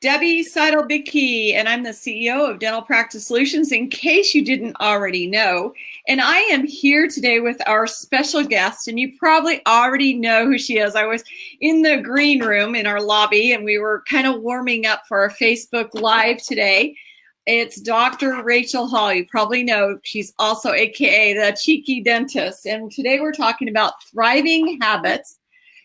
Debbie Seidel-Bigkey, and I'm the CEO of Dental Practice Solutions, in case you didn't already know. And I am here today with our special guest, and you probably already know who she is. I was in the green room in our lobby, and we were kind of warming up for our Facebook Live today. It's Dr. Rachel Hall. You probably know she's also AKA the Cheeky Dentist. And today we're talking about thriving habits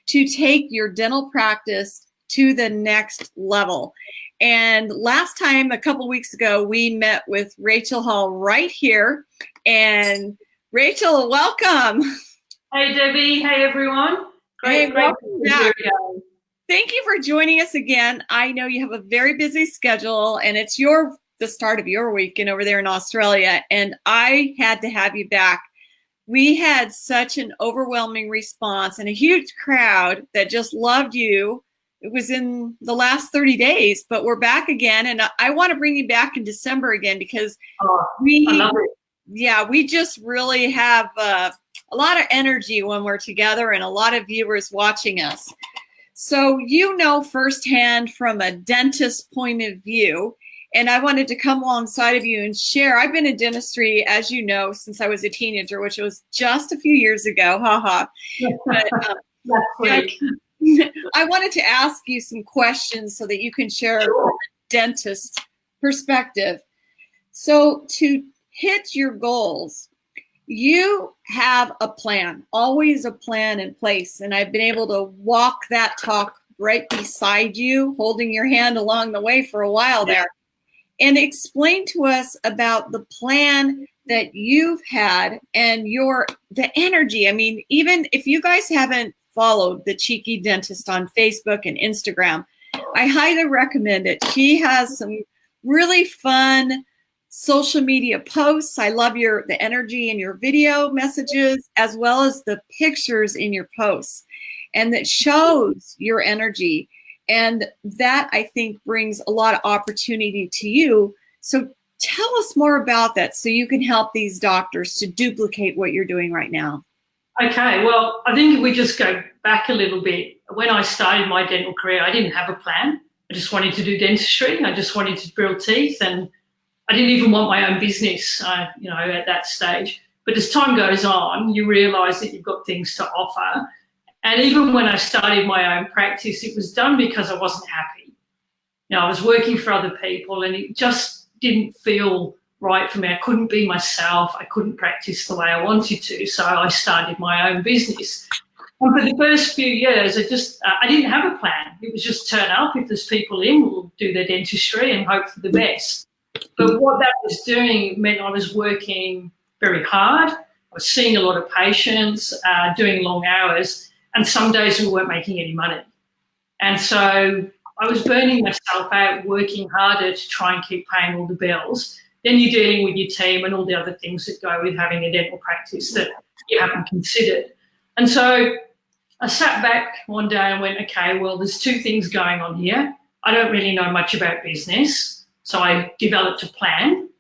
to take your dental practice to the next level. And last time, a couple weeks ago, we met with Rachel Hall right here. And Rachel, welcome. Hey, Debbie. Hey, everyone. Great welcome back. to Thank you for joining us again. I know you have a very busy schedule, and it's the start of your weekend over there in Australia, and I had to have you back. We had such an overwhelming response and a huge crowd that just loved you. It was in the last 30 days, but we're back again. And I want to bring you back in December again because I love it. Yeah, we just really have a lot of energy when we're together and a lot of viewers watching us. So you know firsthand from a dentist point of view, and I wanted to come alongside of you and share. I've been in dentistry, as you know, since I was a teenager, which was just a few years ago. But, That's great. I wanted to ask you some questions so that you can share from a dentist perspective. So to hit your goals, you have a plan, always a plan in place. And I've been able to walk that talk right beside you, holding your hand along the way for a while there. And explain to us about the plan that you've had and the energy. I mean, even if you guys haven't followed the Cheeky Dentist on Facebook and Instagram, I highly recommend it. She has some really fun social media posts. I love the energy in your video messages, as well as the pictures in your posts, and that shows your energy. And that, I think, brings a lot of opportunity to you. So tell us more about that so you can help these doctors to duplicate what you're doing right now. Okay, well, I think if we just go back a little bit, when I started my dental career, I didn't have a plan. I just wanted to do dentistry. I just wanted to drill teeth, and I didn't even want my own business, at that stage. But as time goes on, you realise that you've got things to offer. And even when I started my own practice, it was done because I wasn't happy. I was working for other people, and it just didn't feel right for me. I couldn't be myself. I couldn't practice the way I wanted to. So I started my own business. And for the first few years, I didn't have a plan. It was just turn up. If there's people in, we'll do their dentistry and hope for the best. But what that was doing meant I was working very hard. I was seeing a lot of patients, doing long hours, and some days we weren't making any money. And so I was burning myself out, working harder to try and keep paying all the bills. Then you're dealing with your team and all the other things that go with having a dental practice that you haven't considered. And so I sat back one day and went, okay, well, there's two things going on here. I don't really know much about business. So I developed a plan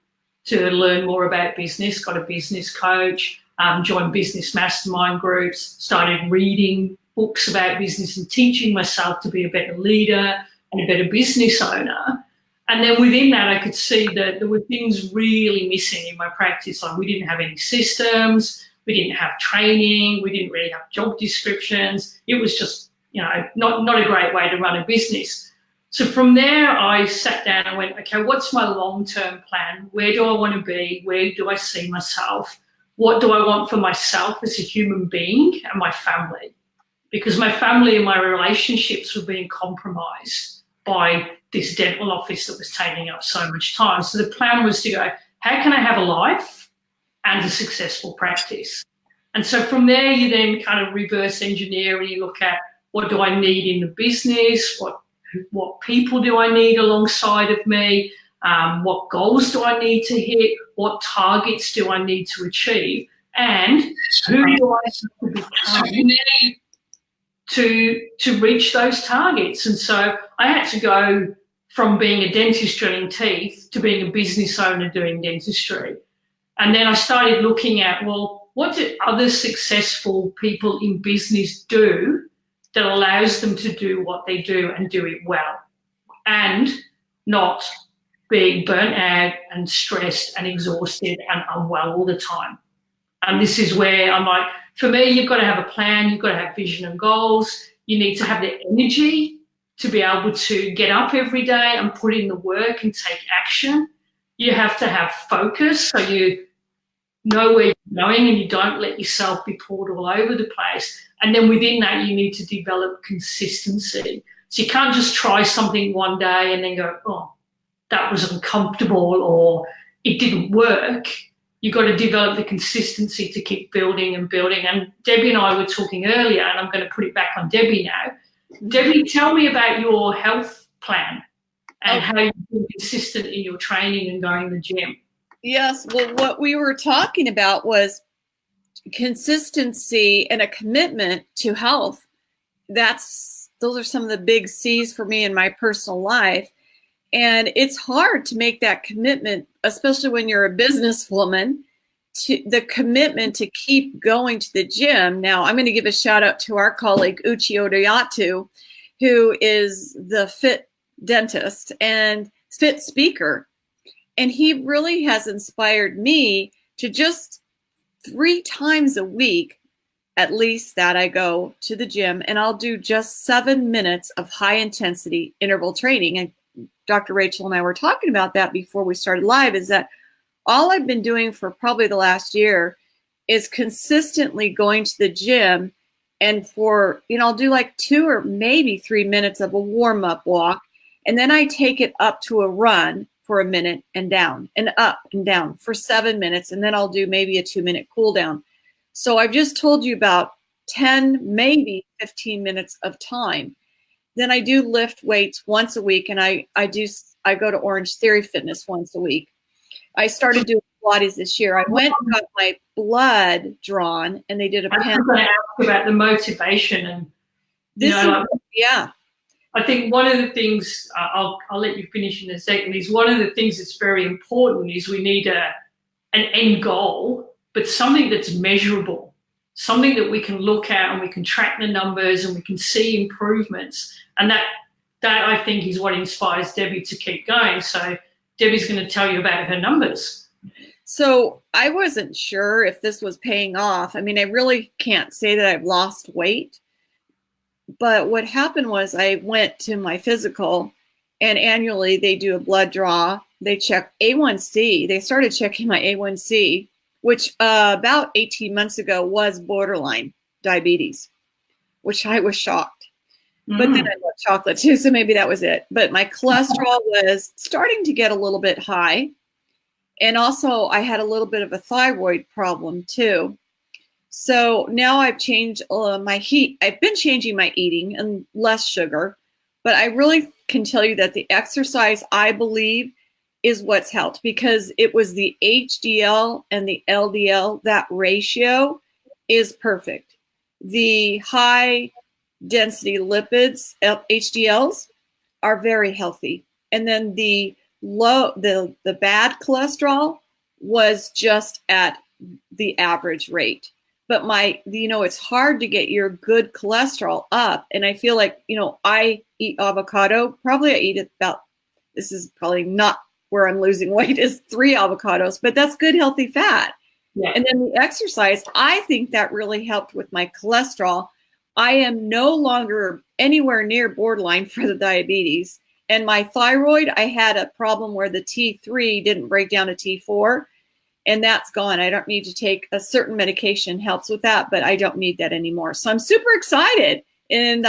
to learn more about business, got a business coach, joined business mastermind groups, started reading books about business and teaching myself to be a better leader and a better business owner. And then within that, I could see that there were things really missing in my practice. Like we didn't have any systems, we didn't have training, we didn't really have job descriptions. It was just, not a great way to run a business. So from there, I sat down and went, okay, what's my long-term plan? Where do I want to be? Where do I see myself? What do I want for myself as a human being and my family? Because my family and my relationships were being compromised by this dental office that was taking up so much time. So the plan was to go, how can I have a life and a successful practice? And so from there, you then kind of reverse engineer and you look at what do I need in the business? What people do I need alongside of me? What goals do I need to hit? What targets do I need to achieve? And who do I need to become to reach those targets? And so I had to go from being a dentist drilling teeth to being a business owner doing dentistry. And then I started looking at, well, what do other successful people in business do that allows them to do what they do and do it well? and not being burnt out and stressed and exhausted and unwell all the time. And this is where I'm like, for me, you've got to have a plan, you've got to have vision and goals. You need to have the energy to be able to get up every day and put in the work and take action. You have to have focus so you know where you're going and you don't let yourself be pulled all over the place. And then within that, you need to develop consistency. So you can't just try something one day and then go, oh, that was uncomfortable or it didn't work. You've got to develop the consistency to keep building and building. And Debbie and I were talking earlier, and I'm going to put it back on Debbie now. Debbie, tell me about your health plan and how you've been consistent in your training and going to the gym. Yes, well, what we were talking about was consistency and a commitment to health. Those are some of the big C's for me in my personal life. And it's hard to make that commitment, especially when you're a businesswoman, to the commitment to keep going to the gym. Now, I'm going to give a shout out to our colleague, Uchi Odoyatu, who is the fit dentist and fit speaker. And he really has inspired me to just 3 times a week, at least, that I go to the gym and I'll do just 7 minutes of high intensity interval training. And Dr. Rachel and I were talking about that before we started live, is that all I've been doing for probably the last year is consistently going to the gym, and for, I'll do like 2 or maybe 3 minutes of a warm-up walk, and then I take it up to a run for a minute and down and up and down for 7 minutes, and then I'll do maybe a 2-minute cool down. So I've just told you about 10, maybe 15 minutes of time. Then I do lift weights once a week, and I go to Orange Theory Fitness once a week. I started doing Pilates this year. I went and got my blood drawn, and they did a pen. I'm going to ask about the motivation and yeah. I think one of the things I'll let you finish in a second. Is one of the things that's very important is we need an end goal, but something that's measurable, something that we can look at and we can track the numbers and we can see improvements. And that I think is what inspires Debbie to keep going. So Debbie's going to tell you about her numbers. So I wasn't sure if this was paying off. I mean, I really can't say that I've lost weight. But what happened was I went to my physical, and annually they do a blood draw. They check A1C. They started checking my A1C, which about 18 months ago was borderline diabetes, which I was shocked. But then I love chocolate too, so maybe that was it. But my cholesterol was starting to get a little bit high. And also I had a little bit of a thyroid problem too. So now I've changed I've been changing my eating and less sugar. But I really can tell you that the exercise, I believe, is what's helped, because it was the HDL and the LDL, that ratio is perfect. The high density lipids, HDLs, are very healthy. And then the bad cholesterol was just at the average rate. But it's hard to get your good cholesterol up. And I feel like, I eat avocado. Probably I eat about, this is probably not where I'm losing weight, is 3 avocados, but that's good, healthy fat. Yeah. And then the exercise, I think that really helped with my cholesterol. I am no longer anywhere near borderline for the diabetes. And my thyroid, I had a problem where the T3 didn't break down to T4, and that's gone. I don't need to take a certain medication, helps with that, but I don't need that anymore. So I'm super excited. And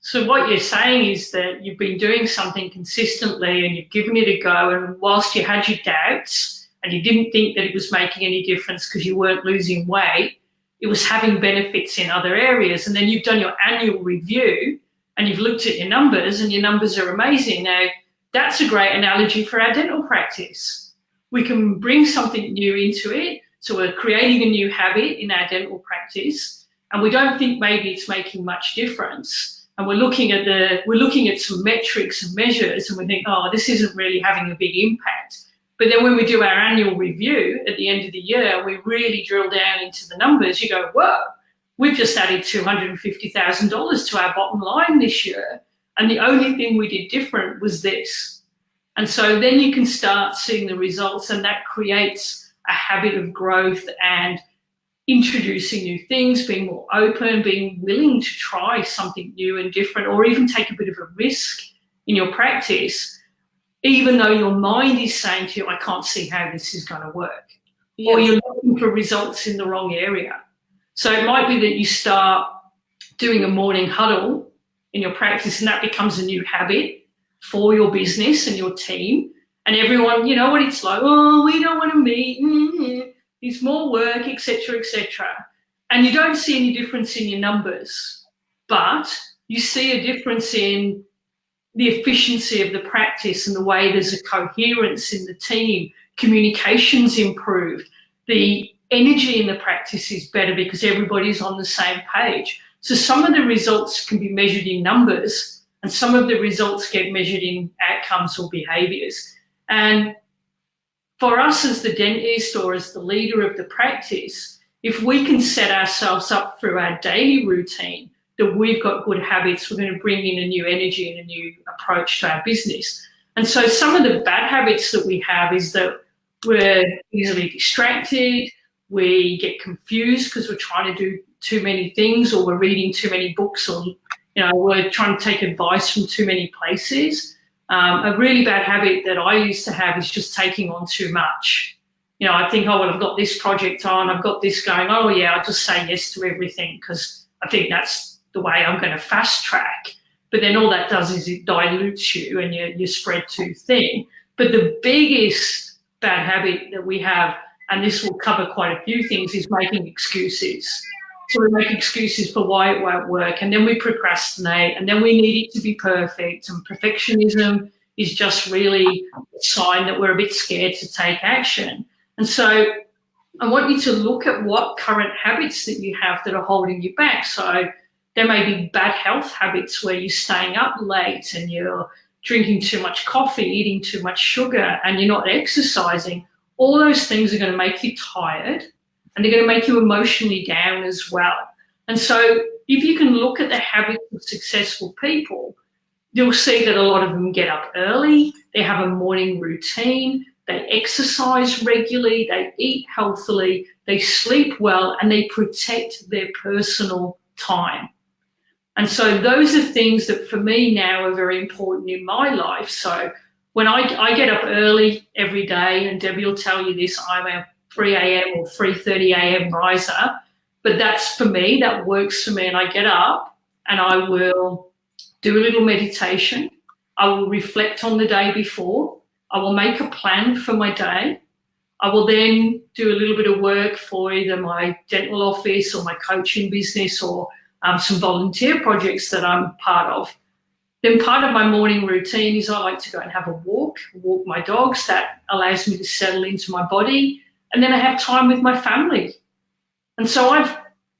So what you're saying is that you've been doing something consistently and you've given it a go, and whilst you had your doubts and you didn't think that it was making any difference because you weren't losing weight, it was having benefits in other areas. And then you've done your annual review and you've looked at your numbers, and your numbers are amazing. Now, that's a great analogy for our dental practice. We can bring something new into it. So we're creating a new habit in our dental practice, and we don't think maybe it's making much difference. And we're looking at some metrics and measures, and we think, oh, this isn't really having a big impact. But then when we do our annual review at the end of the year, we really drill down into the numbers. You go, whoa, we've just added $250,000 to our bottom line this year. And the only thing we did different was this. And so then you can start seeing the results, and that creates a habit of growth and introducing new things, being more open, being willing to try something new and different, or even take a bit of a risk in your practice, even though your mind is saying to you, I can't see how this is going to work. Yes. Or you're looking for results in the wrong area. So it might be that you start doing a morning huddle in your practice, and that becomes a new habit for your business and your team. And everyone, you know what it's like, oh, we don't want to meet, it's more work, etc., etc. And you don't see any difference in your numbers, but you see a difference in the efficiency of the practice and the way there's a coherence in the team, communication's improved, the energy in the practice is better because everybody's on the same page. So some of the results can be measured in numbers, and some of the results get measured in outcomes or behaviours. And for us as the dentist or as the leader of the practice, if we can set ourselves up through our daily routine that we've got good habits, we're going to bring in a new energy and a new approach to our business. And so some of the bad habits that we have is that we're easily distracted, we get confused because we're trying to do too many things, or we're reading too many books, or we're trying to take advice from too many places. A really bad habit that I used to have is just taking on too much. I think, oh, well, I've got this project on, I've got this going, oh, yeah, I'll just say yes to everything because I think that's the way I'm going to fast track. But then all that does is it dilutes you and you spread too thin. But the biggest bad habit that we have, and this will cover quite a few things, is making excuses. So we make excuses for why it won't work, and then we procrastinate, and then we need it to be perfect. And perfectionism is just really a sign that we're a bit scared to take action. And so I want you to look at what current habits that you have that are holding you back. So there may be bad health habits where you're staying up late and you're drinking too much coffee, eating too much sugar, and you're not exercising. All those things are going to make you tired, and they're going to make you emotionally down as well. And so if you can look at the habits of successful people, you'll see that a lot of them get up early, they have a morning routine, they exercise regularly, they eat healthily, they sleep well, and they protect their personal time. And so those are things that for me now are very important in my life. So when I get up early every day, and Debbie will tell you this, I'm a 3 a.m. or 3:30 a.m. riser, but that's for me, that works for me. And I get up and I will do a little meditation. I will reflect on the day before. I will make a plan for my day. I will then do a little bit of work for either my dental office or my coaching business or some volunteer projects that I'm part of. Then part of my morning routine is I like to go and have a walk my dogs. That allows me to settle into my body. And then I have time with my family. And so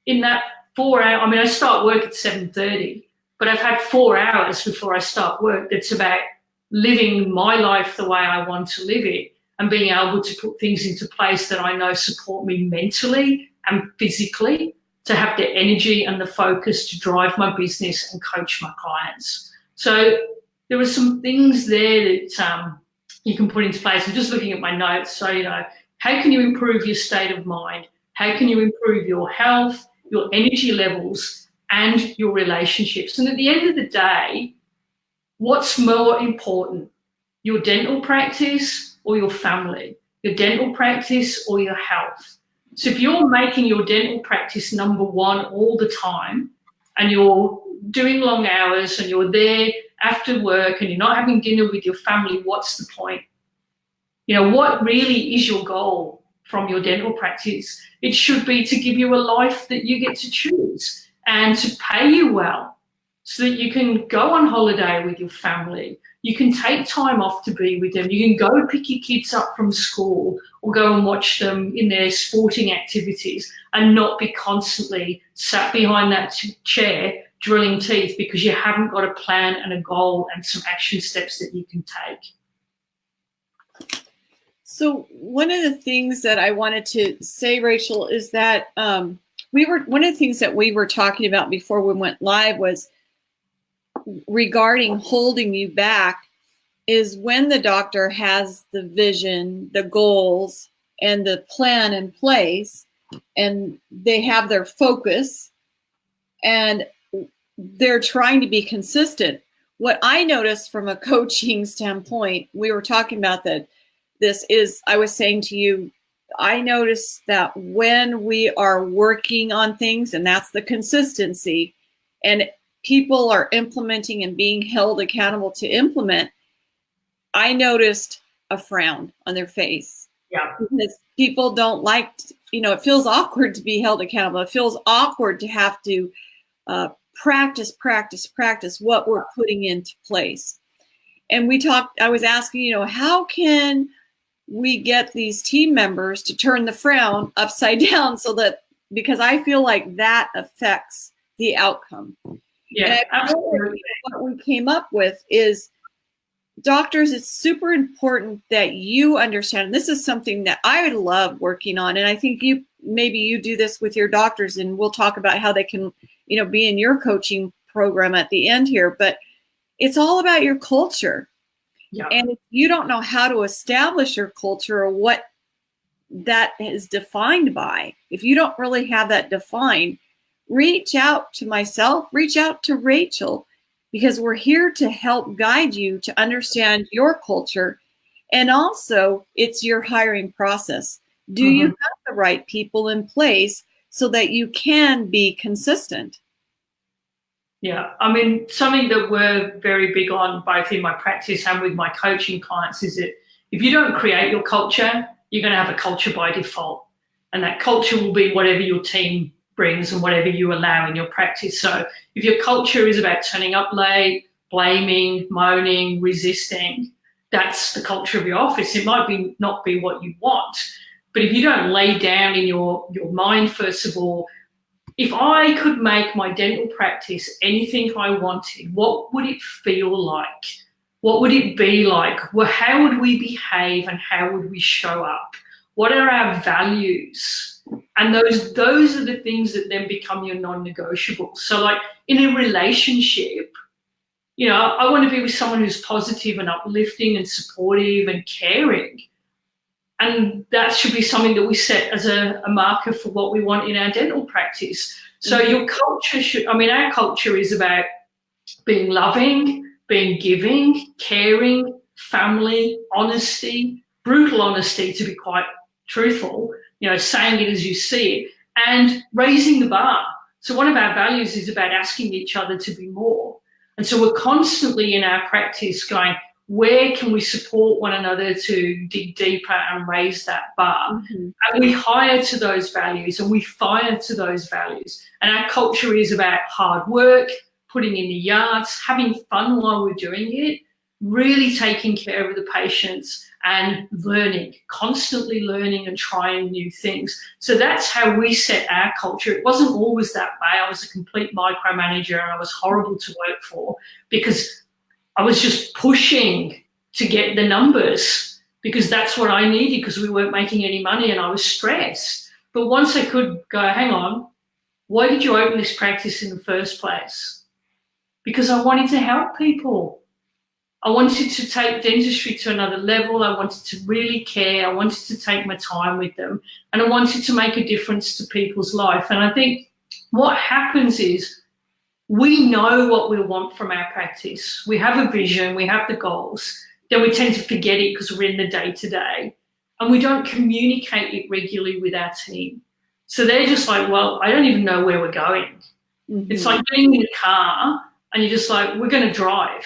in that 4 hours, I start work at 7:30, but I've had 4 hours before I start work that's about living my life the way I want to live it and being able to put things into place that I know support me mentally and physically, to have the energy and the focus to drive my business and coach my clients. So there are some things there that you can put into place. I'm just looking at my notes. So, how can you improve your state of mind? How can you improve your health, your energy levels, and your relationships? And at the end of the day, what's more important, your dental practice or your family? Your dental practice or your health? So if you're making your dental practice number one all the time, and you're doing long hours and you're there after work and you're not having dinner with your family, what's the point? What really is your goal from your dental practice? It should be to give you a life that you get to choose and to pay you well so that you can go on holiday with your family. You can take time off to be with them. You can go pick your kids up from school or go and watch them in their sporting activities and not be constantly sat behind that chair drilling teeth because you haven't got a plan and a goal and some action steps that you can take. So one of the things that I wanted to say, Rachel, is that one of the things that we were talking about before we went live was regarding holding you back is when the doctor has the vision, the goals, and the plan in place, and they have their focus, and they're trying to be consistent. What I noticed from a coaching standpoint, we were talking about that I was saying to you, I noticed that when we are working on things, and that's the consistency, and people are implementing and being held accountable to implement, I noticed a frown on their face. Yeah. Because people don't like, it feels awkward to be held accountable. It feels awkward to have to practice what we're putting into place. And I was asking, how can we get these team members to turn the frown upside down because I feel like that affects the outcome. Yeah, absolutely. What we came up with is, doctors, it's super important that you understand, and this is something that I would love working on, and I think maybe you do this with your doctors, and we'll talk about how they can, be in your coaching program at the end here, but it's all about your culture. Yeah. And if you don't know how to establish your culture or what that is defined by, if you don't really have that defined, reach out to myself, reach out to Rachel, because we're here to help guide you to understand your culture. And also, it's your hiring process. Do you have the right people in place so that you can be consistent? Yeah, I mean, something that we're very big on, both in my practice and with my coaching clients, is that if you don't create your culture, you're going to have a culture by default. And that culture will be whatever your team brings and whatever you allow in your practice. So if your culture is about turning up late, blaming, moaning, resisting, that's the culture of your office. It might not be what you want, but if you don't lay down in your mind, first of all, if I could make my dental practice anything I wanted, what would it feel like? What would it be like? Well, how would we behave and how would we show up? What are our values? And those are the things that then become your non-negotiables. So like in a relationship, I want to be with someone who's positive and uplifting and supportive and caring. And that should be something that we set as a marker for what we want in our dental practice. So your culture our culture is about being loving, being giving, caring, family, honesty, brutal honesty, to be quite truthful, saying it as you see it, and raising the bar. So one of our values is about asking each other to be more. And so we're constantly in our practice going, where can we support one another to dig deeper and raise that bar? And we hire to those values and we fire to those values. And our culture is about hard work, putting in the yards, having fun while we're doing it, really taking care of the patients and learning, constantly learning and trying new things. So that's how we set our culture. It wasn't always that way. I was a complete micromanager and I was horrible to work for because I was just pushing to get the numbers because that's what I needed because we weren't making any money and I was stressed. But once I could go, hang on, why did you open this practice in the first place? Because I wanted to help people. I wanted to take dentistry to another level. I wanted to really care. I wanted to take my time with them and I wanted to make a difference to people's life. And I think what happens is we know what we want from our practice. We have a vision, we have the goals. Then we tend to forget it because we're in the day-to-day and we don't communicate it regularly with our team. So they're just like, well, I don't even know where we're going. It's like getting in a car and you're just like, we're going to drive.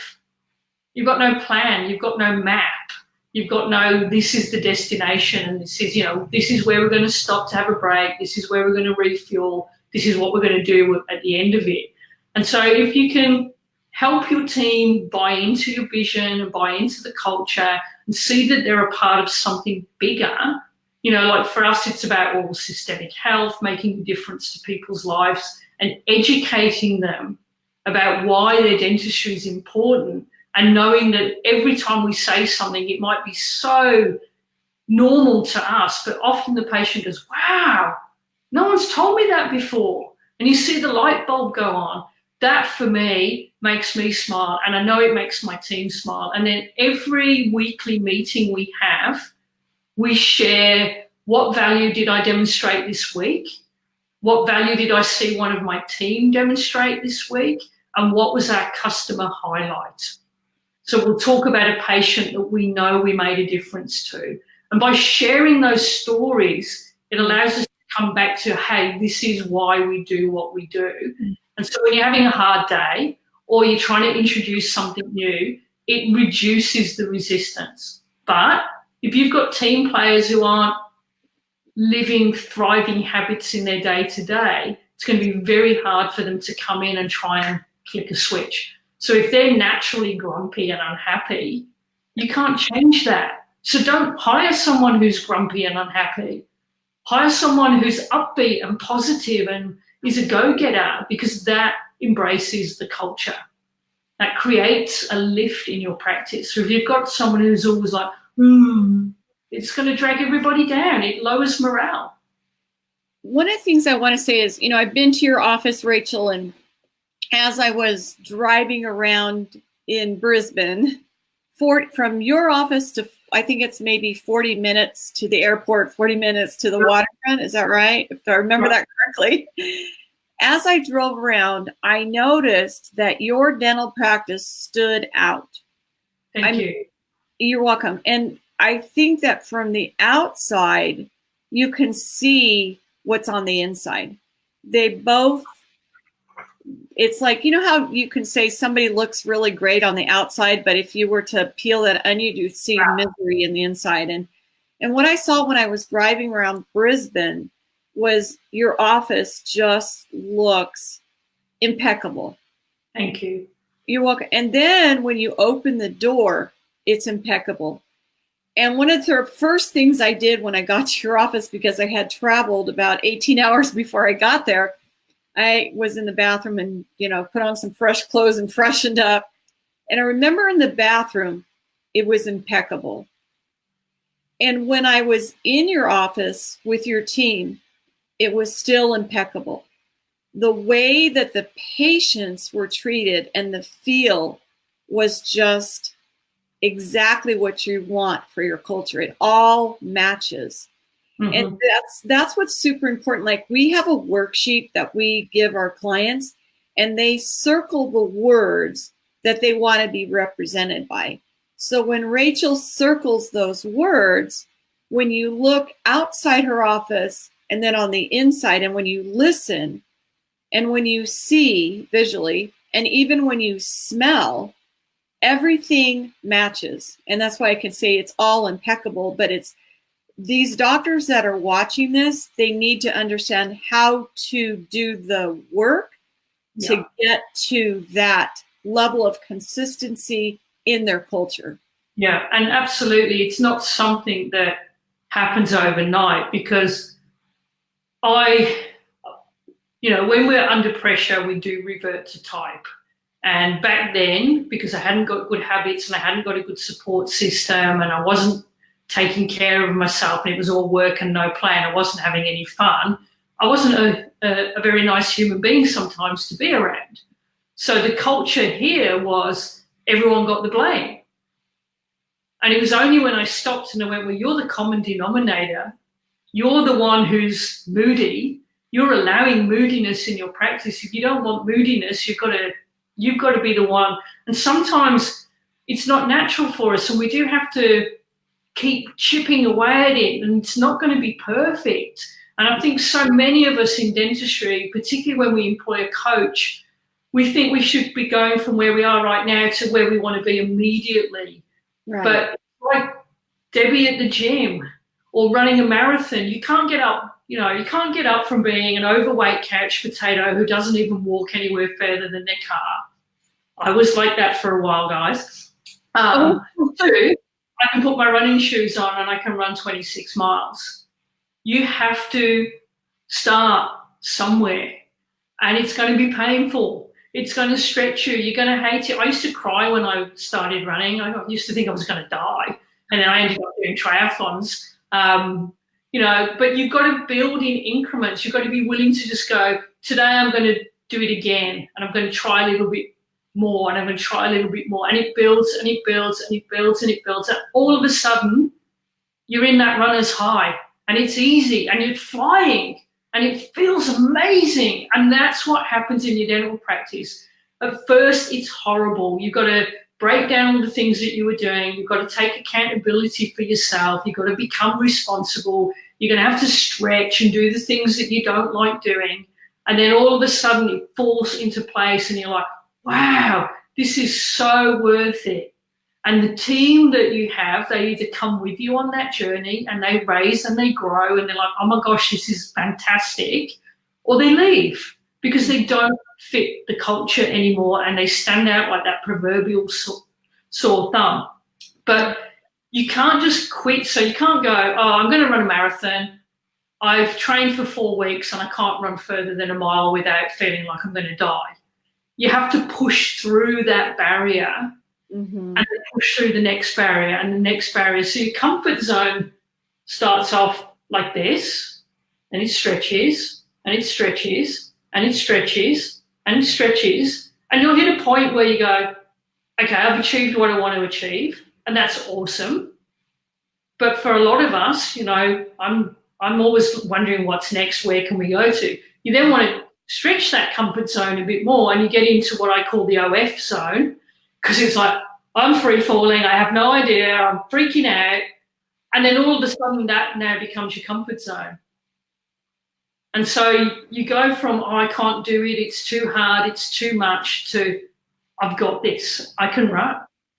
You've got no plan. You've got no map. You've got no, this is the destination and this is, this is where we're going to stop to have a break. This is where we're going to refuel. This is what we're going to do at the end of it. And so if you can help your team buy into your vision and buy into the culture and see that they're a part of something bigger, like for us, it's about all systemic health, making a difference to people's lives and educating them about why their dentistry is important and knowing that every time we say something, it might be so normal to us, but often the patient goes, wow, no one's told me that before. And you see the light bulb go on. that for me makes me smile, and I know it makes my team smile. And then every weekly meeting we have, we share what value did I demonstrate this week, what value did I see one of my team demonstrate this week, and what was our customer highlight. So we'll talk about a patient that we know we made a difference to. And by sharing those stories, it allows us to come back to, hey, this is why we do what we do. And so when you're having a hard day or you're trying to introduce something new, it reduces the resistance. But if you've got team players who aren't living thriving habits in their day-to-day, it's going to be very hard for them to come in and try and flick a switch. So if they're naturally grumpy and unhappy, you can't change that. So don't hire someone who's grumpy and unhappy. Hire someone who's upbeat and positive and is a go-getter, because that embraces the culture. That creates a lift in your practice. So if you've got someone who's always like, it's going to drag everybody down. It lowers morale. One of the things I want to say is, I've been to your office, Rachel, and as I was driving around in Brisbane, from your office to, I think it's maybe 40 minutes to the airport, 40 minutes to the waterfront. Is that right? If I remember that correctly. As I drove around, I noticed that your dental practice stood out. Thank you. You're welcome. And I think that from the outside, you can see what's on the inside. They both, it's like, how you can say somebody looks really great on the outside, but if you were to peel that onion, you'd see misery in the inside. And what I saw when I was driving around Brisbane was your office just looks impeccable. Thank you. You're welcome. And then when you open the door, it's impeccable. And one of the first things I did when I got to your office, because I had traveled about 18 hours before I got there, I was in the bathroom and, put on some fresh clothes and freshened up. And I remember in the bathroom, it was impeccable. And when I was in your office with your team, it was still impeccable. The way that the patients were treated and the feel was just exactly what you want for your culture. It all matches. Mm-hmm. And that's what's super important. Like, we have a worksheet that we give our clients, and they circle the words that they want to be represented by. So when Rachel circles those words, when you look outside her office and then on the inside, and when you listen and when you see visually, and even when you smell, everything matches. And that's why I can say it's all impeccable. But it's these doctors that are watching this, they need to understand how to do the work to get to that level of consistency in their culture. Yeah, and absolutely. It's not something that happens overnight, because when we're under pressure, we do revert to type. And back then, because I hadn't got good habits and I hadn't got a good support system and I wasn't taking care of myself and it was all work and no play and I wasn't having any fun, I wasn't a very nice human being sometimes to be around. So the culture here was everyone got the blame. And it was only when I stopped and I went, well, you're the common denominator. You're the one who's moody. You're allowing moodiness in your practice. If you don't want moodiness, you've got to be the one. And sometimes it's not natural for us, and we do have to keep chipping away at it, and it's not going to be perfect. And I think so many of us in dentistry, particularly when we employ a coach, we think we should be going from where we are right now to where we want to be immediately. Right. But like Debbie at the gym or running a marathon, you can't get up. You can't get up from being an overweight couch potato who doesn't even walk anywhere further than their car. I was like that for a while, guys. Two, I can put my running shoes on and I can run 26 miles. You have to start somewhere, and it's going to be painful. It's going to stretch you. You're going to hate it. I used to cry when I started running. I used to think I was going to die, and then I ended up doing triathlons. But you've got to build in increments. You've got to be willing to just go, today I'm going to do it again, and I'm going to try a little bit more, and I'm going to try a little bit more, and it builds and it builds and it builds and it builds. And all of a sudden, you're in that runner's high, and it's easy, and you're flying, and it feels amazing. And that's what happens in your dental practice. At first, it's horrible. You've got to break down all the things that you were doing. You've got to take accountability for yourself. You've got to become responsible. You're going to have to stretch and do the things that you don't like doing. And then all of a sudden it falls into place and you're like, wow, this is so worth it. And the team that you have, they either come with you on that journey and they raise and they grow and they're like, oh my gosh, this is fantastic, or they leave because they don't fit the culture anymore and they stand out like that proverbial sore thumb. But you can't just quit. So you can't go, oh, I'm going to run a marathon. I've trained for 4 weeks and I can't run further than a mile without feeling like I'm going to die. You have to push through that barrier and then push through the next barrier and the next barrier. So your comfort zone starts off like this, and it stretches and it stretches and it stretches and it stretches, and you'll hit a point where you go, okay, I've achieved what I want to achieve, and that's awesome. But for a lot of us, you know, I'm always wondering what's next, where can we go to? You then want to stretch that comfort zone a bit more, and you get into what I call the OF zone, because it's like, I'm free falling, I have no idea, I'm freaking out. And then all of a sudden that now becomes your comfort zone. And so you go from, oh, I can't do it, it's too hard, it's too much, to I've got this, I can run,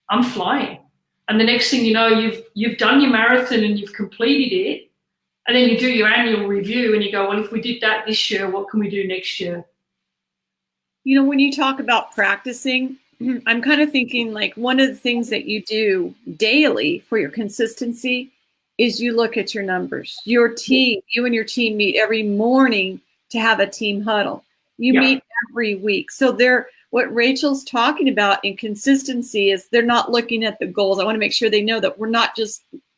I'm flying. And the next thing you know, you've done your marathon and you've completed it. And then you do your annual review and you go, well, if we did that this year, what can we do next year? You know, when you talk about practicing, I'm kind of thinking like one of the things that you do daily for your consistency is you look at your numbers. Your team, you and your team meet every morning to have a team huddle. You meet every week. So what Rachel's talking about in consistency is they're not looking at the goals. I want to make sure they know that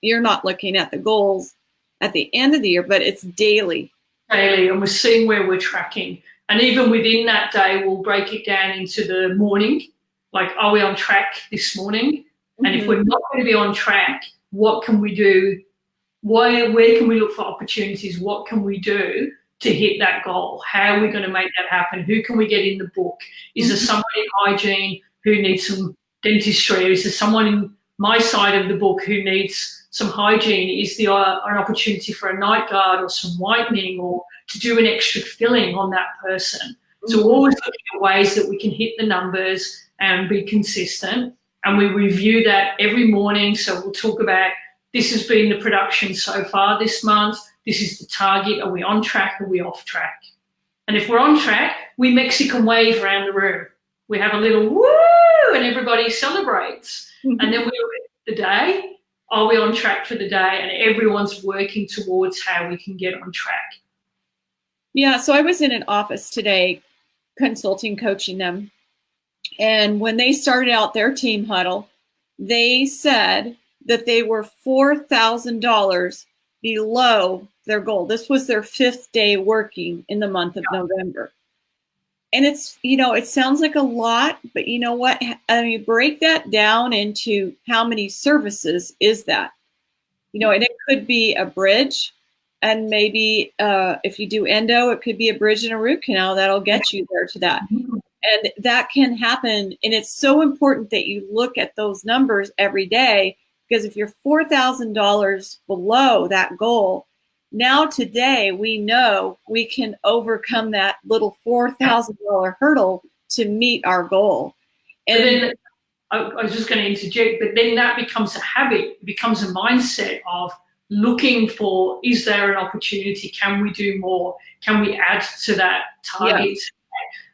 you're not looking at the goals at the end of the year, but it's daily. Daily, and we're seeing where we're tracking. And even within that day, we'll break it down into the morning. Like, are we on track this morning? And if we're not going to be on track, what can we do? Where can we look for opportunities? What can we do to hit that goal? How are we going to make that happen? Who can we get in the book? Is there someone in hygiene who needs some dentistry? Is there someone in my side of the book who needs some hygiene? Is there an opportunity for a night guard or some whitening, or to do an extra filling on that person? So we're always looking at ways that we can hit the numbers and be consistent. And we review that every morning. So we'll talk about, this has been the production so far this month. This is the target. Are we on track? Are we off track? And if we're on track, we Mexican wave around the room. We have a little woo, and everybody celebrates. And then we look at the day. Are we on track for the day? And everyone's working towards how we can get on track. Yeah, so I was in an office today consulting, coaching them. And when they started out their team huddle, they said that they were $4,000 below their goal. This was their 5th day working in the month of November. And it's, you know, it sounds like a lot, but you know what? I mean, break that down into how many services is that? You know, and it could be a bridge, and maybe if you do endo, it could be a bridge and a root canal that'll get you there to that. And that can happen. And it's so important that you look at those numbers every day, because if you're $4,000 below that goal, now today we know we can overcome that little $4,000 hurdle to meet our goal. And then I was just going to interject, but then that becomes a habit, it becomes a mindset of looking for, is there an opportunity? Can we do more? Can we add to that target? Yeah.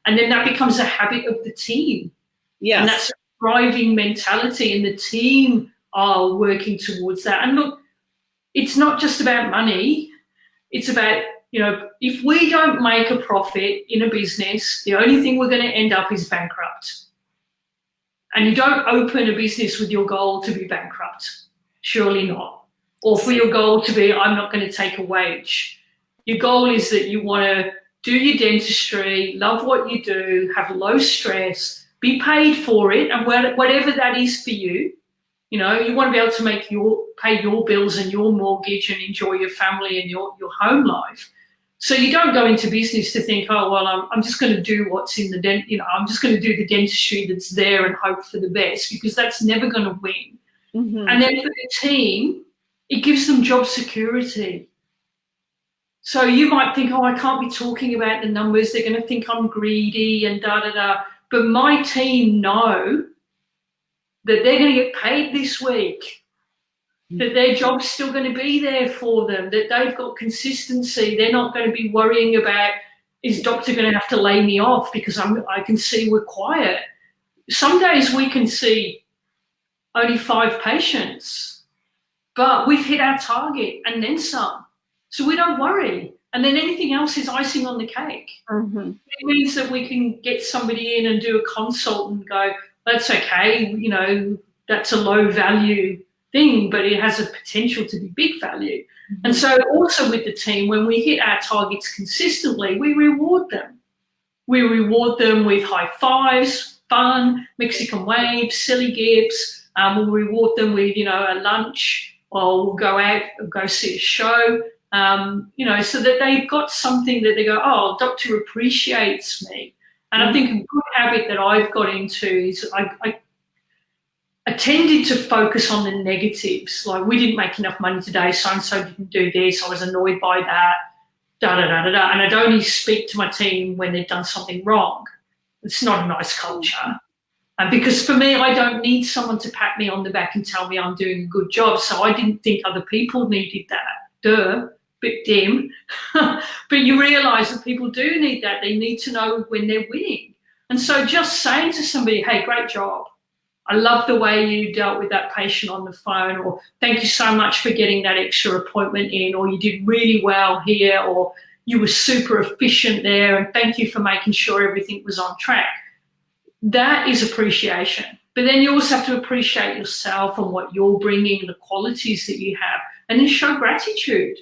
And then that becomes a habit of the team. Yes. And that's a thriving mentality, and the team are working towards that. And look, it's not just about money. It's about, you know, if we don't make a profit in a business, the only thing we're going to end up is bankrupt. And you don't open a business with your goal to be bankrupt. Surely not. Or for your goal to be, I'm not going to take a wage. Your goal is that you want to do your dentistry, love what you do, have low stress, be paid for it, and whatever that is for you. You know, you want to be able to pay your bills and your mortgage and enjoy your family and your home life. So you don't go into business to think, oh, well, I'm just going to do what's in I'm just going to do the dentistry that's there and hope for the best, because that's never going to win. Mm-hmm. And then for the team, it gives them job security. So you might think, oh, I can't be talking about the numbers. They're going to think I'm greedy and da-da-da. But my team know that they're going to get paid this week, that their job's still going to be there for them, that they've got consistency. They're not going to be worrying about, is doctor going to have to lay me off because I can see we're quiet. Some days we can see only 5 patients, but we've hit our target and then some. So we don't worry. And then anything else is icing on the cake. Mm-hmm. It means that we can get somebody in and do a consult and go, that's okay, you know, that's a low value thing, but it has a potential to be big value. Mm-hmm. And so also with the team, when we hit our targets consistently, we reward them. We reward them with high fives, fun, Mexican waves, silly gifts. We'll reward them with, you know, a lunch, or we'll go out and go see a show, you know, so that they've got something that they go, oh, doctor appreciates me. And I think a good habit that I've got into is I tended to focus on the negatives. Like, we didn't make enough money today, so-and-so didn't do this, I was annoyed by that, da-da-da-da-da. And I'd only speak to my team when they'd done something wrong. It's not a nice culture. Because for me, I don't need someone to pat me on the back and tell me I'm doing a good job. So I didn't think other people needed that. Duh. Bit dim, but you realise that people do need that. They need to know when they're winning. And so just saying to somebody, hey, great job, I love the way you dealt with that patient on the phone, or thank you so much for getting that extra appointment in, or you did really well here, or you were super efficient there, and thank you for making sure everything was on track. That is appreciation. But then you also have to appreciate yourself and what you're bringing, the qualities that you have, and then show gratitude.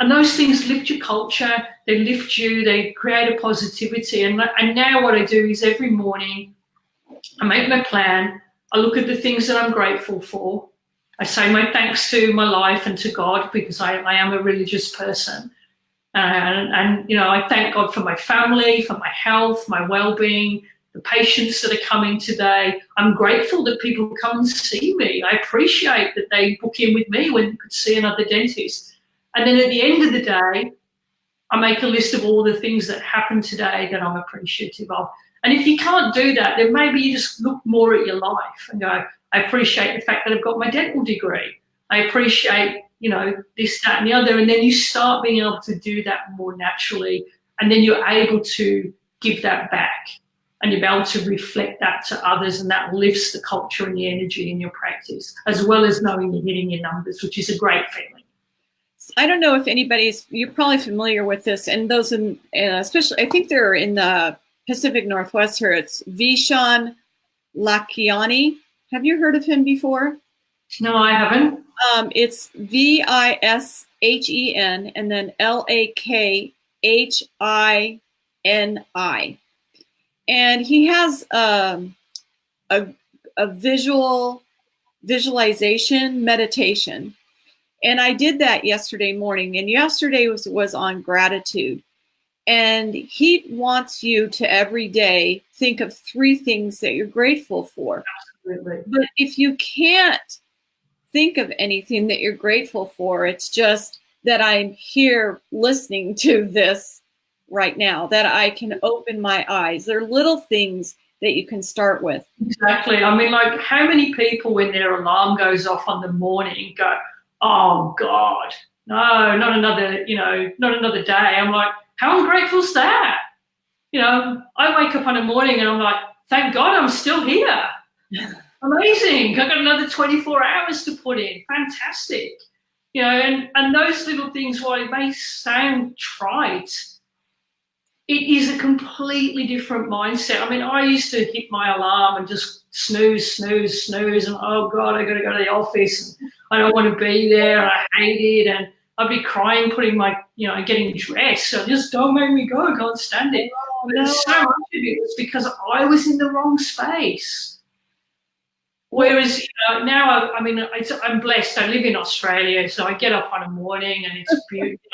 And those things lift your culture, they lift you, they create a positivity. And now what I do is every morning I make my plan, I look at the things that I'm grateful for, I say my thanks to my life and to God, because I am a religious person. And you know, I thank God for my family, for my health, my well-being, the patients that are coming today. I'm grateful that people come and see me. I appreciate that they book in with me when they could see another dentist. And then at the end of the day, I make a list of all the things that happened today that I'm appreciative of. And if you can't do that, then maybe you just look more at your life and go, I appreciate the fact that I've got my dental degree. I appreciate, you know, this, that, and the other. And then you start being able to do that more naturally. And then you're able to give that back, and you're able to reflect that to others, and that lifts the culture and the energy in your practice, as well as knowing you're hitting your numbers, which is a great feeling. I don't know if you're probably familiar with this, and those in, especially, I think they're in the Pacific Northwest here. It's Vishen Lakhiani. Have you heard of him before? No, I haven't. It's Vishen and then Lakhini. And he has a visualization meditation. And I did that yesterday morning, and yesterday was on gratitude. And he wants you to every day think of 3 things that you're grateful for. Absolutely. But if you can't think of anything that you're grateful for, it's just that I'm here listening to this right now, that I can open my eyes. There are little things that you can start with. Exactly. I mean, like, how many people, when their alarm goes off on the morning, go, oh God, no, not another day. I'm like, how ungrateful is that? You know, I wake up on a morning and I'm like, thank God I'm still here. Amazing. I've got another 24 hours to put in. Fantastic. You know, and those little things, while it may sound trite, it is a completely different mindset. I mean, I used to hit my alarm and just snooze, and oh God, I got to go to the office, and I don't want to be there, and I hate it. I'd be crying, putting my, getting dressed. So just don't make me go. I can't stand it. Oh, But so much of it was because I was in the wrong space. Whereas now, I'm blessed. I live in Australia, so I get up on a morning and it's beautiful.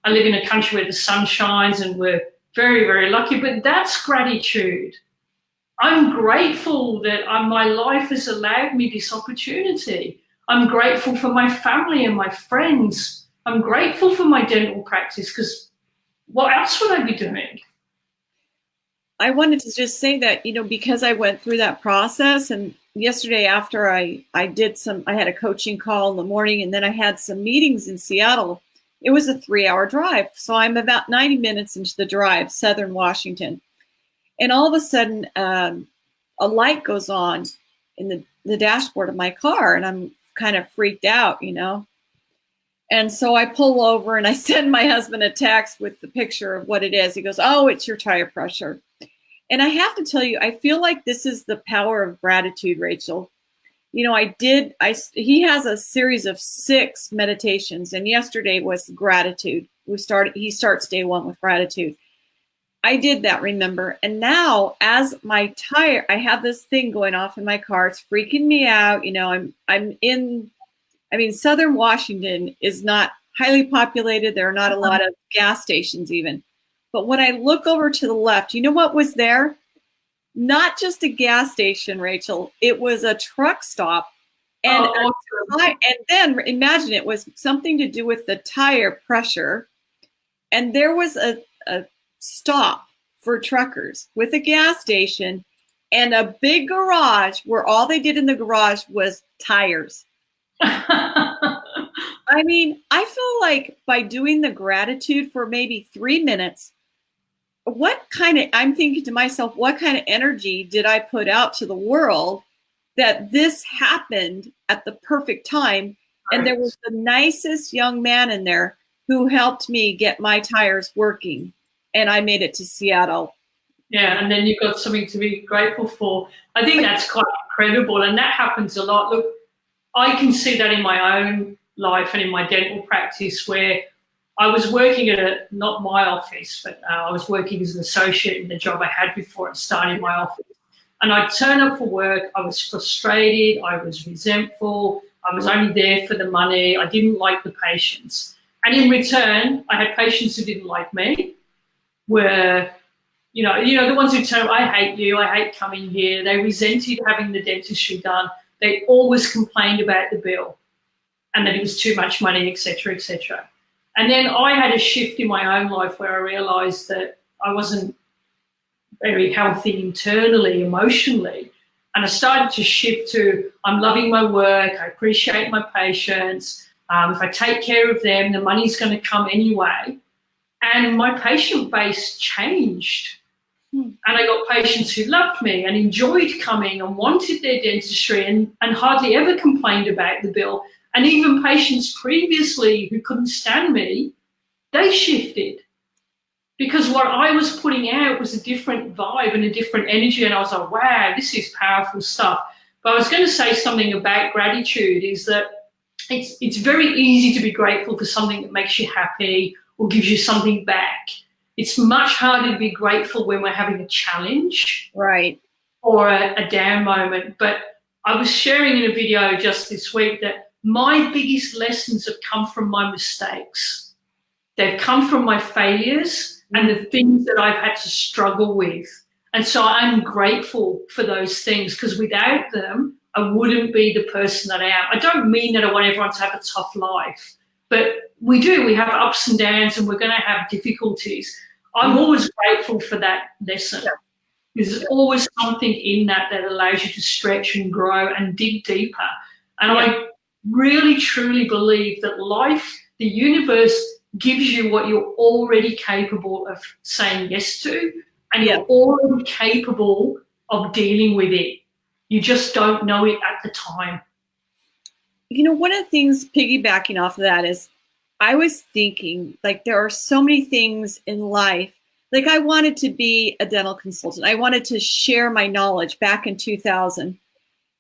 I live in a country where the sun shines and we're very, very lucky. But that's gratitude. I'm grateful that my life has allowed me this opportunity. I'm grateful for my family and my friends. I'm grateful for my dental practice, because what else would I be doing? I wanted to just say that, because I went through that process, and yesterday after I had a coaching call in the morning, and then I had some meetings in Seattle. It was a 3-hour drive. So I'm about 90 minutes into the drive, Southern Washington. And all of a sudden, a light goes on in the dashboard of my car, and I'm kind of freaked out, And so I pull over and I send my husband a text with the picture of what it is. He goes, "Oh, it's your tire pressure." And I have to tell you, I feel like this is the power of gratitude, Rachel. He has a series of 6 meditations, and yesterday was gratitude. He starts day 1 with gratitude. I did that, remember? And now, as my tire, I have this thing going off in my car. It's freaking me out. Southern Washington is not highly populated. There are not a lot of gas stations even. But when I look over to the left, you know what was there? Not just a gas station, Rachel. It was a truck stop. And, and then imagine it was something to do with the tire pressure. And there was a stop for truckers with a gas station and a big garage where all they did in the garage was tires. I feel like by doing the gratitude for maybe 3 minutes, I'm thinking to myself, what kind of energy did I put out to the world that this happened at the perfect time? And there was the nicest young man in there who helped me get my tires working. And I made it to Seattle. Yeah, and then you've got something to be grateful for. I think that's quite incredible, and that happens a lot. Look, I can see that in my own life and in my dental practice, where I was working at not my office, but I was working as an associate in the job I had before I started my office. And I'd turn up for work, I was frustrated, I was resentful, I was only there for the money, I didn't like the patients. And in return, I had patients who didn't like me, were, the ones who tell me, "I hate you, I hate coming here." They resented having the dentistry done. They always complained about the bill and that it was too much money, etc., etc. And then I had a shift in my own life where I realized that I wasn't very healthy internally, emotionally. And I started to shift to, I'm loving my work, I appreciate my patients. If I take care of them, the money's going to come anyway. And my patient base changed. And I got patients who loved me and enjoyed coming and wanted their dentistry and hardly ever complained about the bill. And even patients previously who couldn't stand me, they shifted. Because what I was putting out was a different vibe and a different energy. And I was like, wow, this is powerful stuff. But I was going to say something about gratitude, is that it's very easy to be grateful for something that makes you happy or gives you something back. It's much harder to be grateful when we're having a challenge, right, or a down moment. But I was sharing in a video just this week that my biggest lessons have come from my mistakes. They've come from my failures and the things that I've had to struggle with. And so I'm grateful for those things, because without them, I wouldn't be the person that I am. I don't mean that I want everyone to have a tough life, but we do. We have ups and downs, and we're going to have difficulties. I'm always grateful for that lesson. There's always something in that allows you to stretch and grow and dig deeper. And I really, truly believe that life, the universe, gives you what you're already capable of saying yes to, and you're already capable of dealing with it. You just don't know it at the time. One of the things piggybacking off of that is, I was thinking, like, there are so many things in life. Like, I wanted to be a dental consultant. I wanted to share my knowledge back in 2000.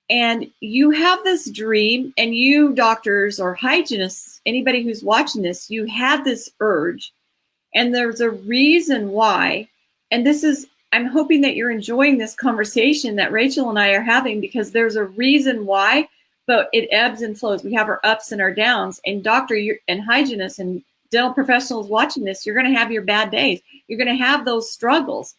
And you have this dream, and you doctors or hygienists, anybody who's watching this, you had this urge, and there's a reason why. And this is, I'm hoping that you're enjoying this conversation that Rachel and I are having, because there's a reason why, but it ebbs and flows. We have our ups and our downs. And doctor and hygienists and dental professionals watching this, you're going to have your bad days. You're going to have those struggles.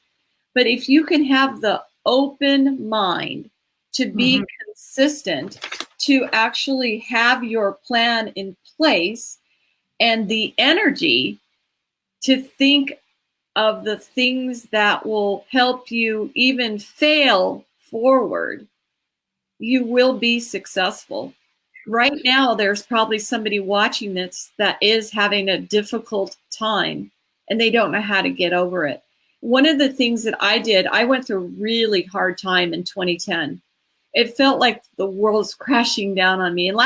But if you can have the open mind to be consistent, to actually have your plan in place, and the energy to think of the things that will help you even fail forward, you will be successful. Right now, there's probably somebody watching this that is having a difficult time and they don't know how to get over it. One of the things that I did, I went through a really hard time in 2010. It felt like the world was crashing down on me. And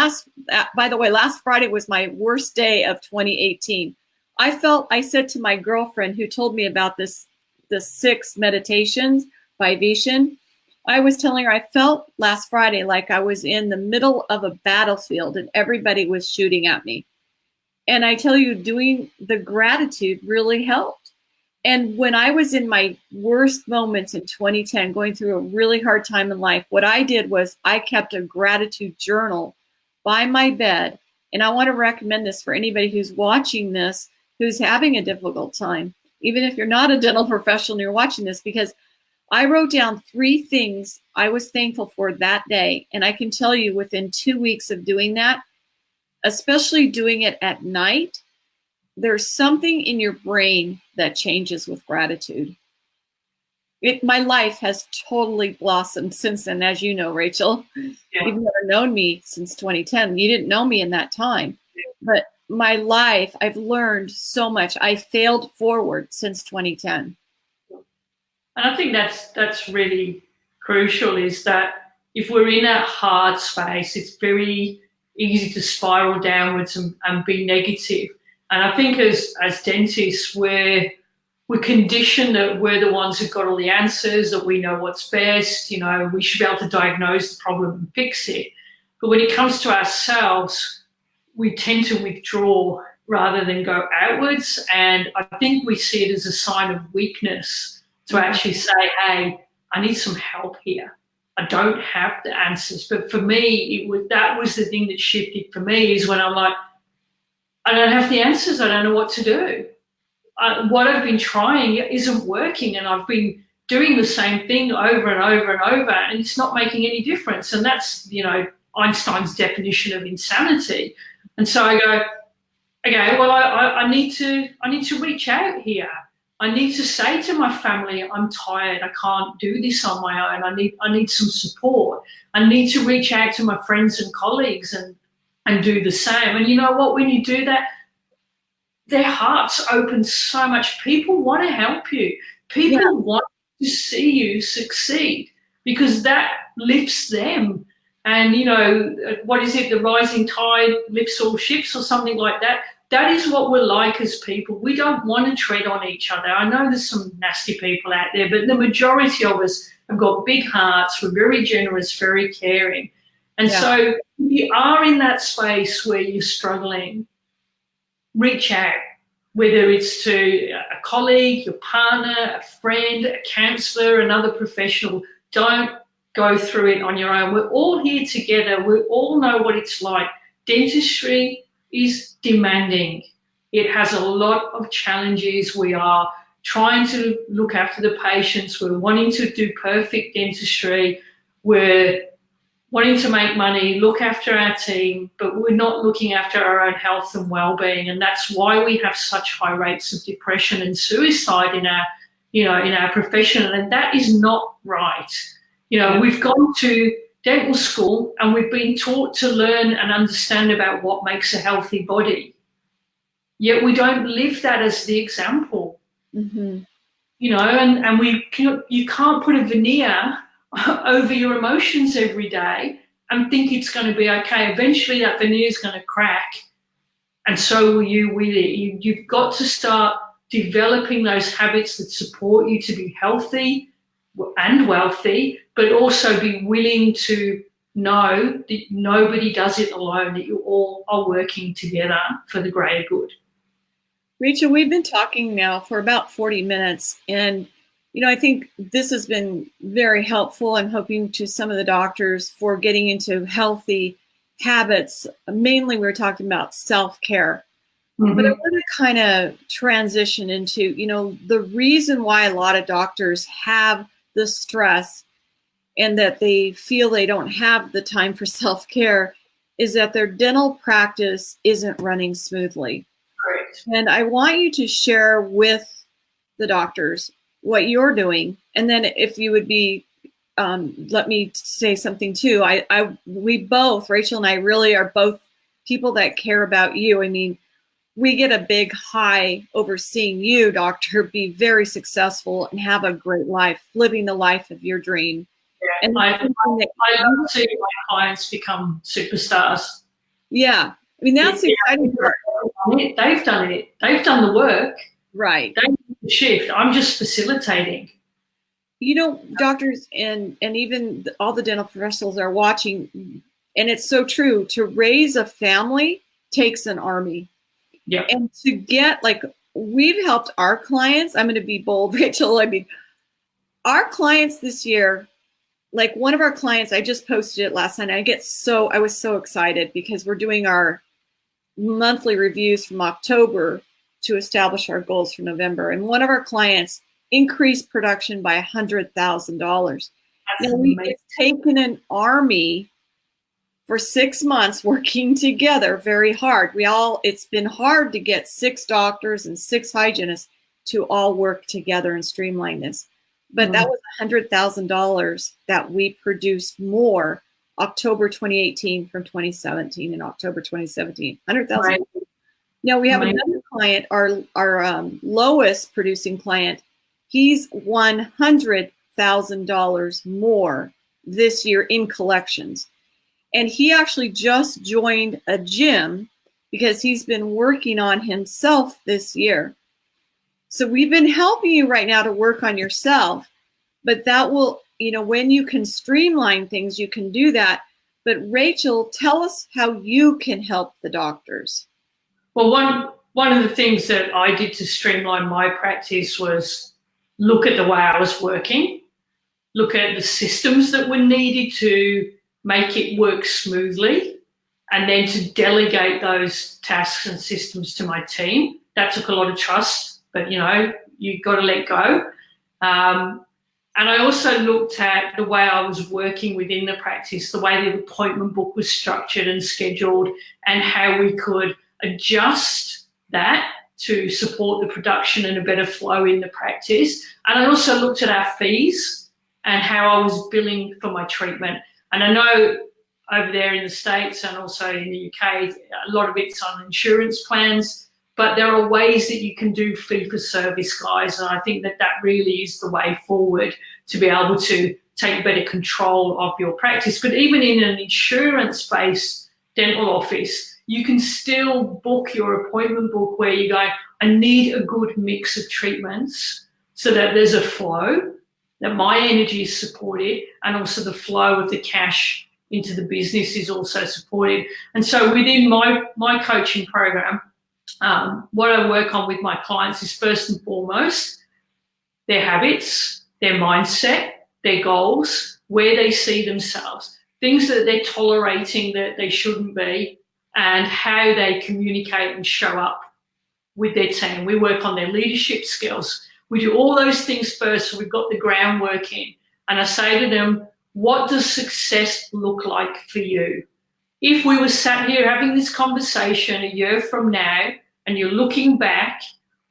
by the way, last Friday was my worst day of 2018. I said to my girlfriend who told me about the 6 meditations by Vishen, I was telling her I felt last Friday like I was in the middle of a battlefield and everybody was shooting at me. And I tell you, doing the gratitude really helped. And when I was in my worst moments in 2010, going through a really hard time in life, what I did was I kept a gratitude journal by my bed. And I want to recommend this for anybody who's watching this, who's having a difficult time, even if you're not a dental professional and you're watching this, because I wrote down 3 things I was thankful for that day. And I can tell you within 2 weeks of doing that, especially doing it at night, there's something in your brain that changes with gratitude. My life has totally blossomed since then, as you know, Rachel. Yeah. You've never known me since 2010. You didn't know me in that time. But my life, I've learned so much. I failed forward since 2010. And I think that's really crucial, is that if we're in a hard space, it's very easy to spiral downwards and be negative. And I think as dentists, we're conditioned that we're the ones who've got all the answers, that we know what's best, we should be able to diagnose the problem and fix it. But when it comes to ourselves, we tend to withdraw rather than go outwards. And I think we see it as a sign of weakness to actually say, hey, I need some help here. I don't have the answers. But for me, that was the thing that shifted for me, is when I'm like, I don't have the answers. I don't know what to do. What I've been trying isn't working, and I've been doing the same thing over and over and over, and it's not making any difference. And that's, Einstein's definition of insanity. And so I go, okay, well, I need to reach out here. I need to say to my family, I'm tired. I can't do this on my own. I need some support. I need to reach out to my friends and colleagues and do the same. And you know what? When you do that, their hearts open so much. People want to help you. People want to see you succeed, because that lifts them. And, what is it? The rising tide lifts all ships, or something like that. That is what we're like as people. We don't want to tread on each other. I know there's some nasty people out there, but the majority of us have got big hearts. We're very generous, very caring. And so if you are in that space where you're struggling, reach out, whether it's to a colleague, your partner, a friend, a counsellor, another professional. Don't go through it on your own. We're all here together. We all know what it's like. Dentistry is demanding. It has a lot of challenges. We are trying to look after the patients. We're wanting to do perfect dentistry. We're wanting to make money, look after our team, but we're not looking after our own health and well-being. And that's why we have such high rates of depression and suicide in our profession. And that is not right. We've gone to dental school and we've been taught to learn and understand about what makes a healthy body. Yet we don't live that as the example. Mm-hmm. And you can't put a veneer over your emotions every day and think it's going to be okay. Eventually that veneer is going to crack, and so will you with it. You've got to start developing those habits that support you to be healthy and wealthy, but also be willing to know that nobody does it alone, that you all are working together for the greater good. Rachel, we've been talking now for about 40 minutes, and I think this has been very helpful. I'm hoping to some of the doctors for getting into healthy habits. Mainly, we're talking about self-care. Mm-hmm. But I want to kind of transition into, the reason why a lot of doctors have the stress and that they feel they don't have the time for self-care is that their dental practice isn't running smoothly. Right. And I want you to share with the doctors what you're doing. And then if you would be, let me say something too. We both, Rachel and I, really are both people that care about you. I mean, we get a big high over seeing you, doctor, be very successful and have a great life, living the life of your dream. Yeah, and I love seeing my clients become superstars. Yeah, I mean, that's the exciting part. They've done it. They've done the work. Right. They've done the shift. I'm just facilitating. Doctors and even all the dental professionals are watching, and it's so true. To raise a family takes an army. Yeah. And to get, we've helped our clients. I'm going to be bold, Rachel. I mean, our clients this year, like one of our clients, I just posted it last night. I was so excited because we're doing our monthly reviews from October to establish our goals for November. And one of our clients increased production by $100,000. Now, we've taken an army for 6 months working together very hard. It's been hard to get 6 doctors and 6 hygienists to all work together and streamline this. But that was $100,000 that we produced more October 2018 from 2017 and October 2017. $100,000. Right. Now we have another client, our lowest producing client. He's $100,000 more this year in collections. And he actually just joined a gym because he's been working on himself this year. So we've been helping you right now to work on yourself, but that will, when you can streamline things, you can do that. But Rachel, tell us how you can help the doctors. Well, one of the things that I did to streamline my practice was look at the way I was working, look at the systems that were needed to make it work smoothly, and then to delegate those tasks and systems to my team. That took a lot of trust, but you've got to let go. And I also looked at the way I was working within the practice, the way the appointment book was structured and scheduled, and how we could adjust that to support the production and a better flow in the practice. And I also looked at our fees and how I was billing for my treatment. And I know over there in the States and also in the UK, a lot of it's on insurance plans, but there are ways that you can do fee-for-service, guys, and I think that really is the way forward to be able to take better control of your practice. But even in an insurance-based dental office, you can still book your appointment book where you go, I need a good mix of treatments so that there's a flow, that my energy is supported, and also the flow of the cash into the business is also supported. And so within my coaching program, what I work on with my clients is first and foremost their habits, their mindset, their goals, where they see themselves, things that they're tolerating that they shouldn't be, and how they communicate and show up with their team. We work on their leadership skills. We do all those things first, so we've got the groundwork in. And I say to them, what does success look like for you? If we were sat here having this conversation a year from now and you're looking back,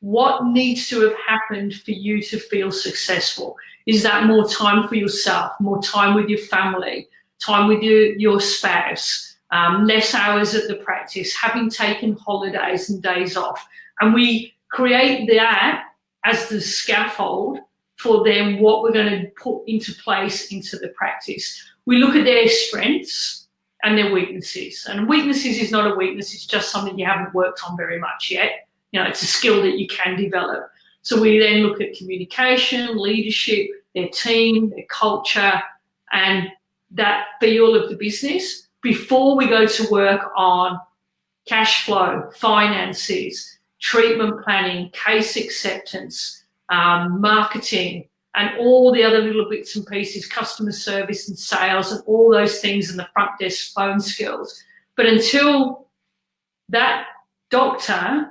what needs to have happened for you to feel successful? Is that more time for yourself, more time with your family, time with your spouse, less hours at the practice, having taken holidays and days off? And we create that as the scaffold for them, what we're going to put into place into the practice. We look at their strengths and their weaknesses. And weaknesses is not a weakness, it's just something you haven't worked on very much yet. It's a skill that you can develop. So we then look at communication, leadership, their team, their culture, and that feel of the business before we go to work on cash flow, finances, treatment planning, case acceptance, marketing, and all the other little bits and pieces, customer service and sales and all those things, and the front desk phone skills. But until that doctor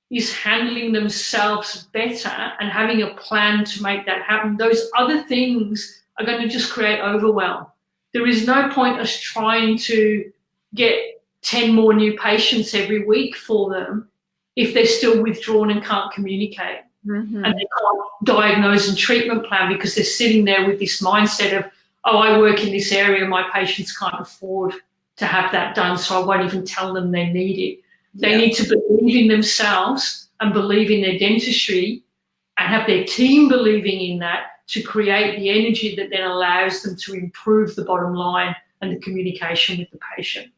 is handling themselves better and having a plan to make that happen, those other things are going to just create overwhelm. There is no point us trying to get 10 more new patients every week for them if they're still withdrawn and can't communicate. Mm-hmm. And they can't diagnose and treatment plan because they're sitting there with this mindset of, oh, I work in this area, my patients can't afford to have that done, so I won't even tell them they need it. They need to believe in themselves and believe in their dentistry and have their team believing in that to create the energy that then allows them to improve the bottom line and the communication with the patient.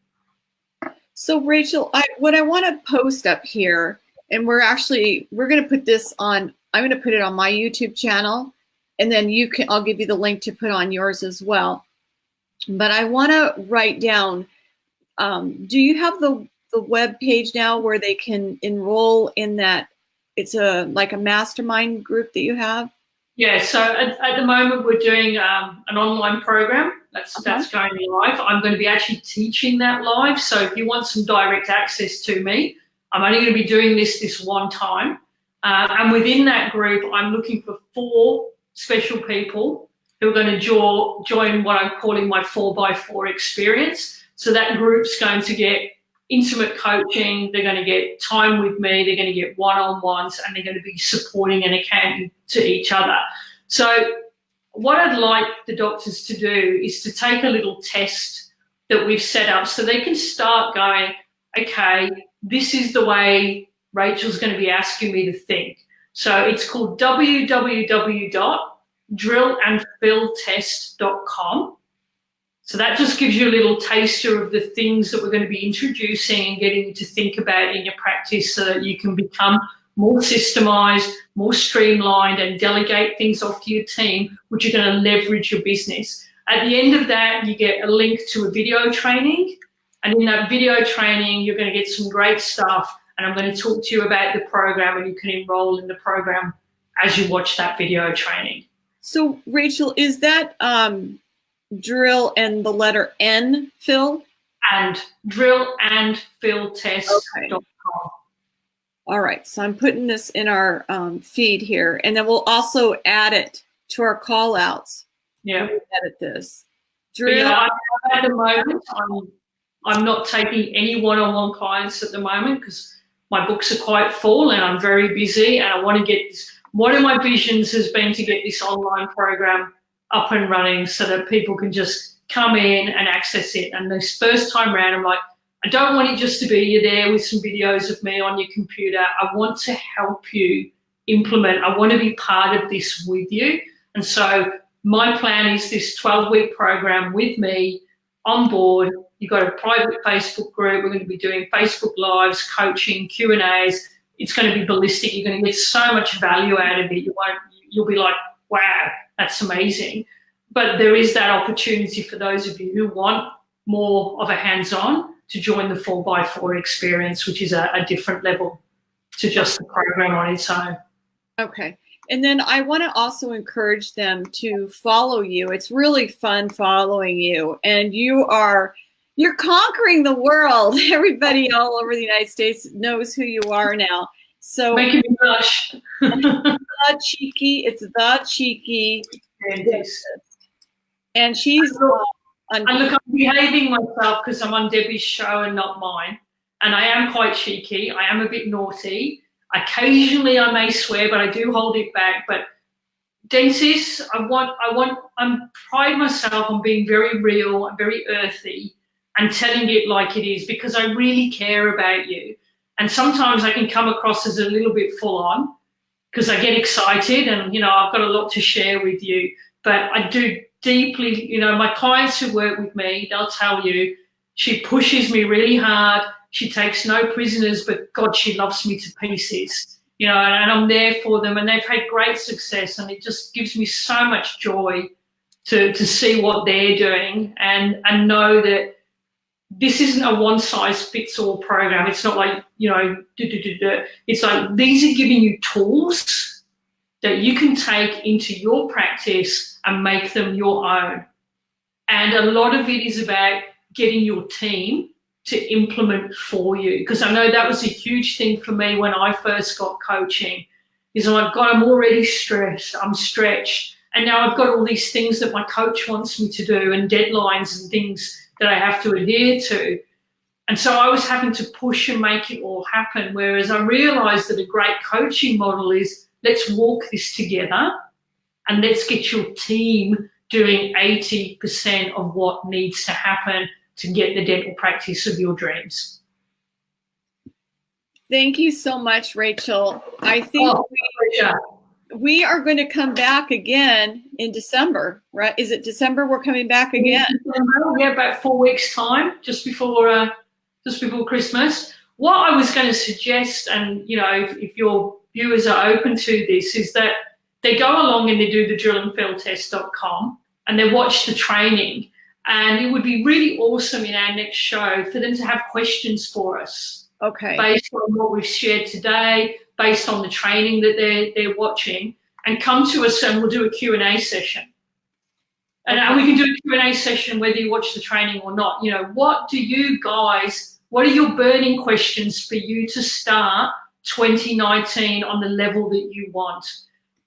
So Rachel, what I want to post up here, and we're going to put this on, I'm going to put it on my YouTube channel, and then I'll give you the link to put on yours as well. But I want to write down, do you have the web page now where they can enroll in that? It's like a mastermind group that you have? Yeah, so at the moment we're doing an online program that's going live. I'm going to be actually teaching that live. So if you want some direct access to me, I'm only going to be doing this one time. And within that group, I'm looking for 4 special people who are going to join what I'm calling my 4x4 experience. So that group's going to get intimate coaching, they're going to get time with me, they're going to get one-on-ones, and they're going to be supporting and accounting to each other. So what I'd like the doctors to do is to take a little test that we've set up so they can start going, okay, this is the way Rachel's going to be asking me to think. So it's called www.drillandfilltest.com. So that just gives you a little taster of the things that we're going to be introducing and getting you to think about in your practice so that you can become more systemized, more streamlined, and delegate things off to your team, which are going to leverage your business. At the end of that, you get a link to a video training. And in that video training, you're going to get some great stuff. And I'm going to talk to you about the program, and you can enroll in the program as you watch that video training. So, Rachel, is that drill and the letter N, Phil? And drillandfilltest.com. Okay. All right, so I'm putting this in our feed here, and then we'll also add it to our call outs. Yeah. Edit this. Drill. Yeah, at the moment, I'm not taking any one-on-one clients at the moment because my books are quite full and I'm very busy, and I want to get this. One of my visions has been to get this online program up and running so that people can just come in and access it. And this first time around, I'm like, I don't want it just to be you there with some videos of me on your computer. I want to help you implement. I want to be part of this with you. And so my plan is this 12-week program with me on board. You've got a private Facebook group. We're going to be doing Facebook Lives, coaching, Q&As. It's going to be ballistic. You're going to get so much value out of it. You'll be like, wow, that's amazing. But there is that opportunity for those of you who want more of a hands-on to join the 4x4 experience, which is a different level to just the program on its own. Okay. And then I want to also encourage them to follow you. It's really fun following you. And you're conquering the world. Everybody all over the United States knows who you are now. So making me blush. The cheeky. And she's and look, I'm behaving myself because I'm on Debbie's show and not mine. And I am quite cheeky. I am a bit naughty. Occasionally I may swear, but I do hold it back. But dentists, I pride myself on being very real and very earthy and telling it like it is because I really care about you. And sometimes I can come across as a little bit full on because I get excited and, I've got a lot to share with you. But I do deeply, my clients who work with me, they'll tell you, she pushes me really hard. She takes no prisoners, but God, she loves me to pieces, and I'm there for them, and they've had great success, and it just gives me so much joy to see what they're doing and know that this isn't a one-size-fits-all program. It's not like, It's like these are giving you tools that you can take into your practice and make them your own. And a lot of it is about getting your team to implement for you. Because I know that was a huge thing for me when I first got coaching, is I'm like, God, I'm already stressed, I'm stretched. And now I've got all these things that my coach wants me to do and deadlines and things that I have to adhere to. And so I was having to push and make it all happen. Whereas I realized that a great coaching model is, let's walk this together and let's get your team doing 80% of what needs to happen to get the dental practice of your dreams. Thank you so much, Rachel. I think we are going to come back again in December, right? Is it December we're coming back again? Yeah, about 4 weeks' time, just before Christmas. What I was going to suggest, and if your viewers are open to this, is that they go along and they do the drillandfieldtest.com and they watch the training. And it would be really awesome in our next show for them to have questions for us. Okay. Based on what we've shared today, based on the training that they're watching, and come to us and we'll do a Q&A session. And we can do a Q&A session whether you watch the training or not. What are your burning questions for you to start 2019 on the level that you want?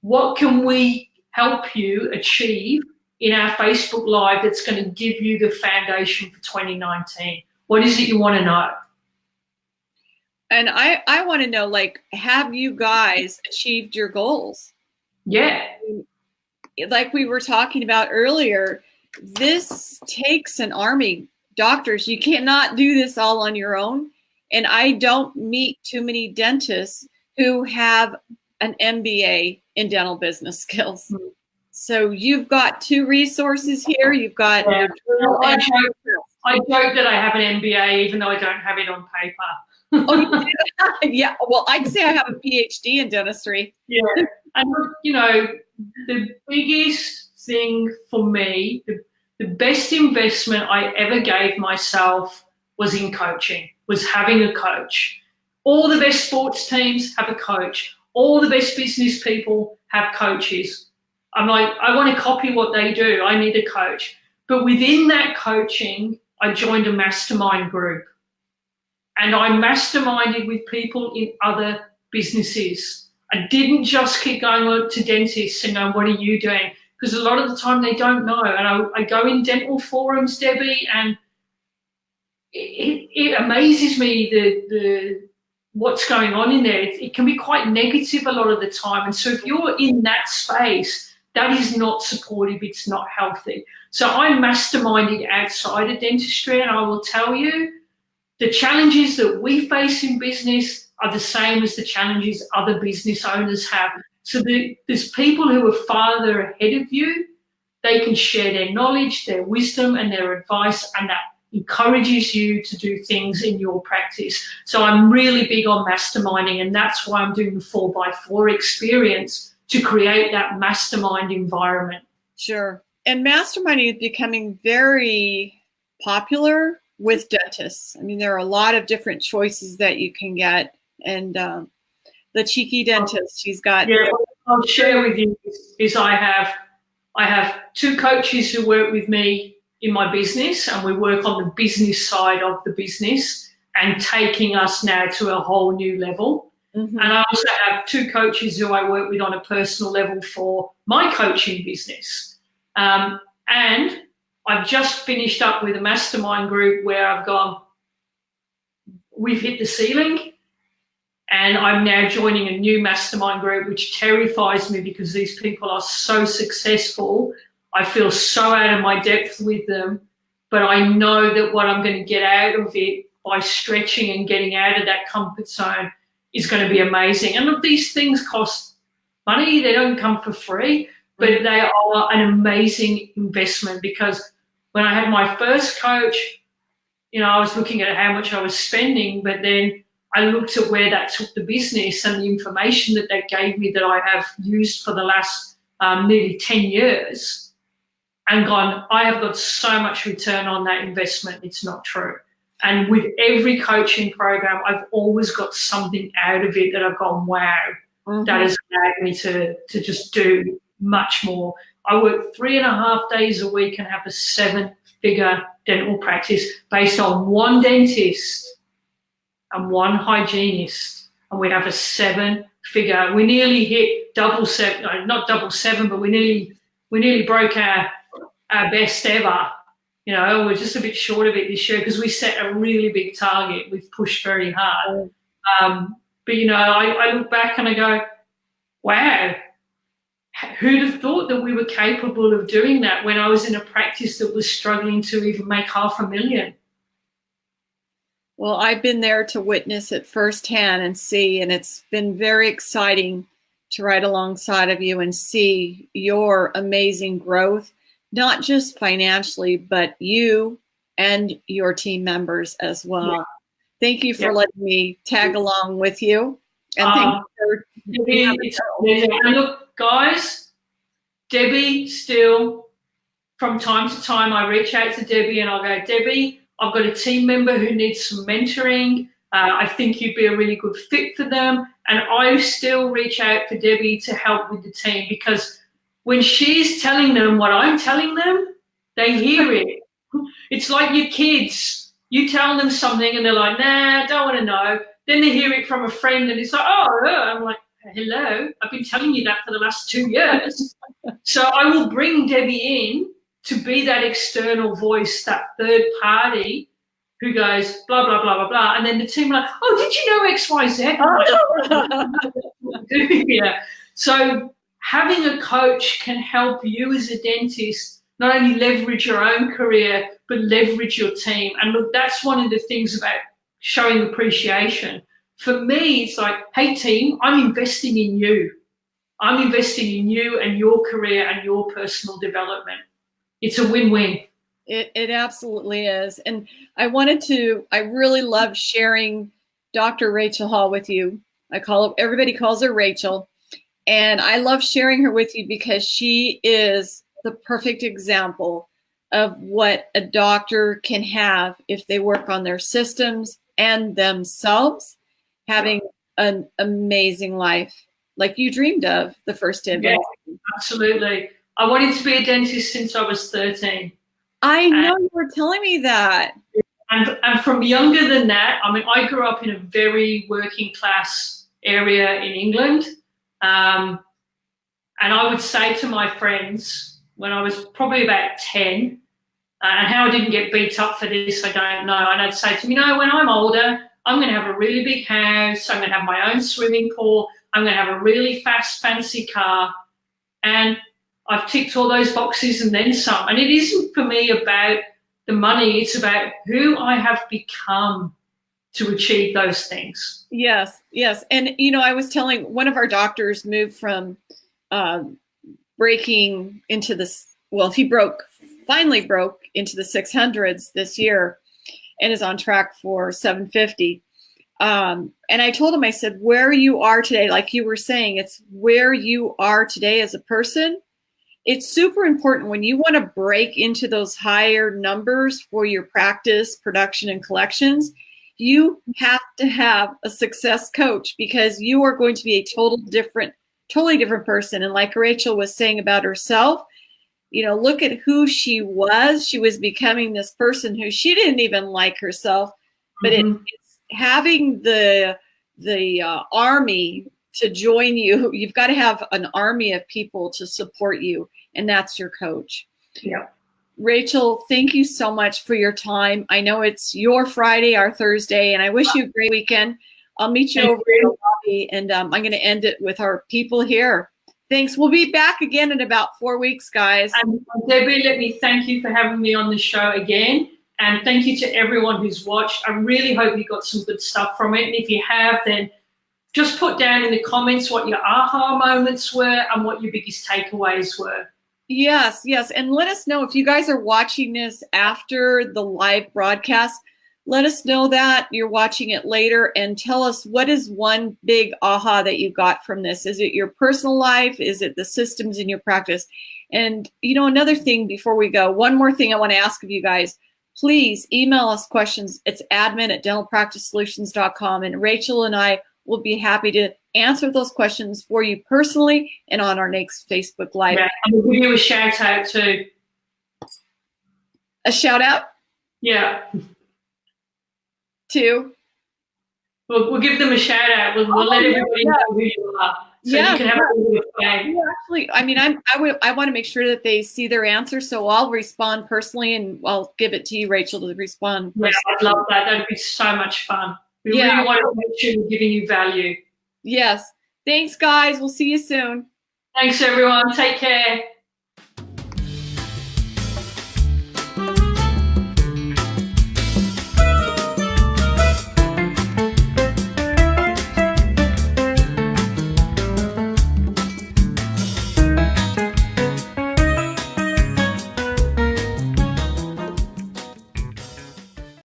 What can we help you achieve in our Facebook Live that's going to give you the foundation for 2019? What is it you want to know? And I want to know, have you guys achieved your goals? Yeah. Like we were talking about earlier, this takes an army. Doctors, you cannot do this all on your own. And I don't meet too many dentists who have an MBA in dental business skills. Mm-hmm. So you've got two resources here. You've got. Yeah. I joke that I have an MBA, even though I don't have it on paper. Oh, yeah. Well, I'd say I have a PhD in dentistry. Yeah. And, the biggest thing for me, the best investment I ever gave myself was in coaching, was having a coach. All the best sports teams have a coach. All the best business people have coaches. I'm like, I want to copy what they do. I need a coach. But within that coaching, I joined a mastermind group. And I masterminded with people in other businesses. I didn't just keep going to dentists and going, what are you doing? Because a lot of the time they don't know. And I go in dental forums, Debbie, and it amazes me the what's going on in there. It can be quite negative a lot of the time. And so if you're in that space, that is not supportive. It's not healthy. So I masterminded outside of dentistry, and I will tell you, the challenges that we face in business are the same as the challenges other business owners have. So there's people who are farther ahead of you. They can share their knowledge, their wisdom, and their advice, and that encourages you to do things in your practice. So I'm really big on masterminding, and that's why I'm doing the 4x4 experience, to create that mastermind environment. Sure. And masterminding is becoming very popular with dentists. I mean, there are a lot of different choices that you can get. And the cheeky dentist, she's got. Yeah, I'll share with you is I have two coaches who work with me in my business, and we work on the business side of the business and taking us now to a whole new level. Mm-hmm. And I also have two coaches who I work with on a personal level for my coaching business. And I've just finished up with a mastermind group where I've gone, we've hit the ceiling, and I'm now joining a new mastermind group, which terrifies me because these people are so successful. I feel so out of my depth with them, but I know that what I'm going to get out of it by stretching and getting out of that comfort zone is going to be amazing. And look, these things cost money. They don't come for free, but they are an amazing investment, because when I had my first coach, I was looking at how much I was spending, but then I looked at where that took the business and the information that gave me that I have used for the last nearly 10 years. and gone, I have got so much return on that investment, it's not true. And with every coaching program, I've always got something out of it that I've gone, wow, that has allowed me to just do much more. I work 3.5 days a week and have a 7-figure dental practice based on one dentist and one hygienist. And we have a 7-figure. We nearly hit double seven, no, not double seven, but we nearly broke our best ever. You know, we're just a bit short of it this year because we set a really big target. We've pushed very hard. But, you know, I look back and I go, wow, who'd have thought that we were capable of doing that when I was in a practice that was struggling to even make $500,000? Well, I've been there to witness it firsthand and see, and it's been very exciting to ride alongside of you and see your amazing growth, not just financially, but you and your team members as well. Yeah. Thank you for letting me tag along with you. And thank you for and look, guys, Debbie still, from time to time, I reach out to Debbie and I'll go, Debbie, I've got a team member who needs some mentoring. I think you'd be a really good fit for them. And I still reach out to Debbie to help with the team, because when she's telling them what I'm telling them, they hear it. It's like your kids. You tell them something and they're like, nah, I don't want to know. Then they hear it from a friend and it's like, oh, I'm like, hello, I've been telling you that for the last 2 years. So I will bring Debbie in to be that external voice, that third party who goes, blah, blah, blah, blah, blah. And then the team are like, oh, did you know X, Y, Z? Yeah. So having a coach can help you as a dentist not only leverage your own career, but leverage your team. And look, that's one of the things about showing appreciation. For me, it's like, hey, team, I'm investing in you. I'm investing in you and your career and your personal development. It's a win-win. It absolutely is. And I really love sharing Dr. Rachel Hall with you. Everybody calls her Rachel. And I love sharing her with you because she is the perfect example of what a doctor can have if they work on their systems and themselves, having an amazing life like you dreamed of the first day of dentistry. Yeah, absolutely. I wanted to be a dentist since I was 13. I know, you were telling me that. And from younger than that, I mean, I grew up in a very working class area in England. And I would say to my friends when I was probably about 10, and how I didn't get beat up for this, I don't know. And I'd say to them, you know, when I'm older, I'm going to have a really big house. I'm going to have my own swimming pool. I'm going to have a really fast, fancy car. And I've ticked all those boxes and then some. And it isn't for me about the money. It's about who I have become to achieve those things. Yes, yes. And, you know, I was telling one of our doctors moved from breaking into this, well, he finally broke into the 600s this year and is on track for 750. And I told him, I said, where you are today, like you were saying, it's where you are today as a person. It's super important when you want to break into those higher numbers for your practice, production, and collections. You have to have a success coach because you are going to be a totally different person. And like Rachel was saying about herself, you know, look at who she was. She was becoming this person who she didn't even like herself, but it's having the army to join you. You've got to have an army of people to support you, and that's your coach. Yeah. Rachel, thank you so much for your time. I know it's your Friday, our Thursday, and I wish you a great weekend. I'll meet you over in the lobby, and I'm going to end it with our people here. Thanks. We'll be back again in about 4 weeks, guys. And Debbie, let me thank you for having me on the show again. And thank you to everyone who's watched. I really hope you got some good stuff from it. And if you have, then just put down in the comments what your aha moments were and what your biggest takeaways were. Yes, yes. And let us know if you guys are watching this after the live broadcast. let us know that you're watching it later and tell us what is one big aha that you got from this. Is it your personal life? Is it the systems in your practice? And, you know, another thing before we go, one more thing I want to ask of you guys. Please email us questions. It's admin@dentalpracticesolutions.com, and Rachel and I will be happy to answer those questions for you personally and on our next Facebook Live. Yeah, and we'll give you a shout out too. A shout out? Yeah. To? We'll give them a shout out. We'll let everybody know who you are. So you can have a little play. Actually, I mean, I want to make sure that they see their answer, so I'll respond personally, and I'll give it to you, Rachel, to respond. Yeah, I'd love that. That'd be so much fun. We really want to make sure we're giving you value. Yes. Thanks, guys. We'll see you soon. Thanks, everyone. Take care.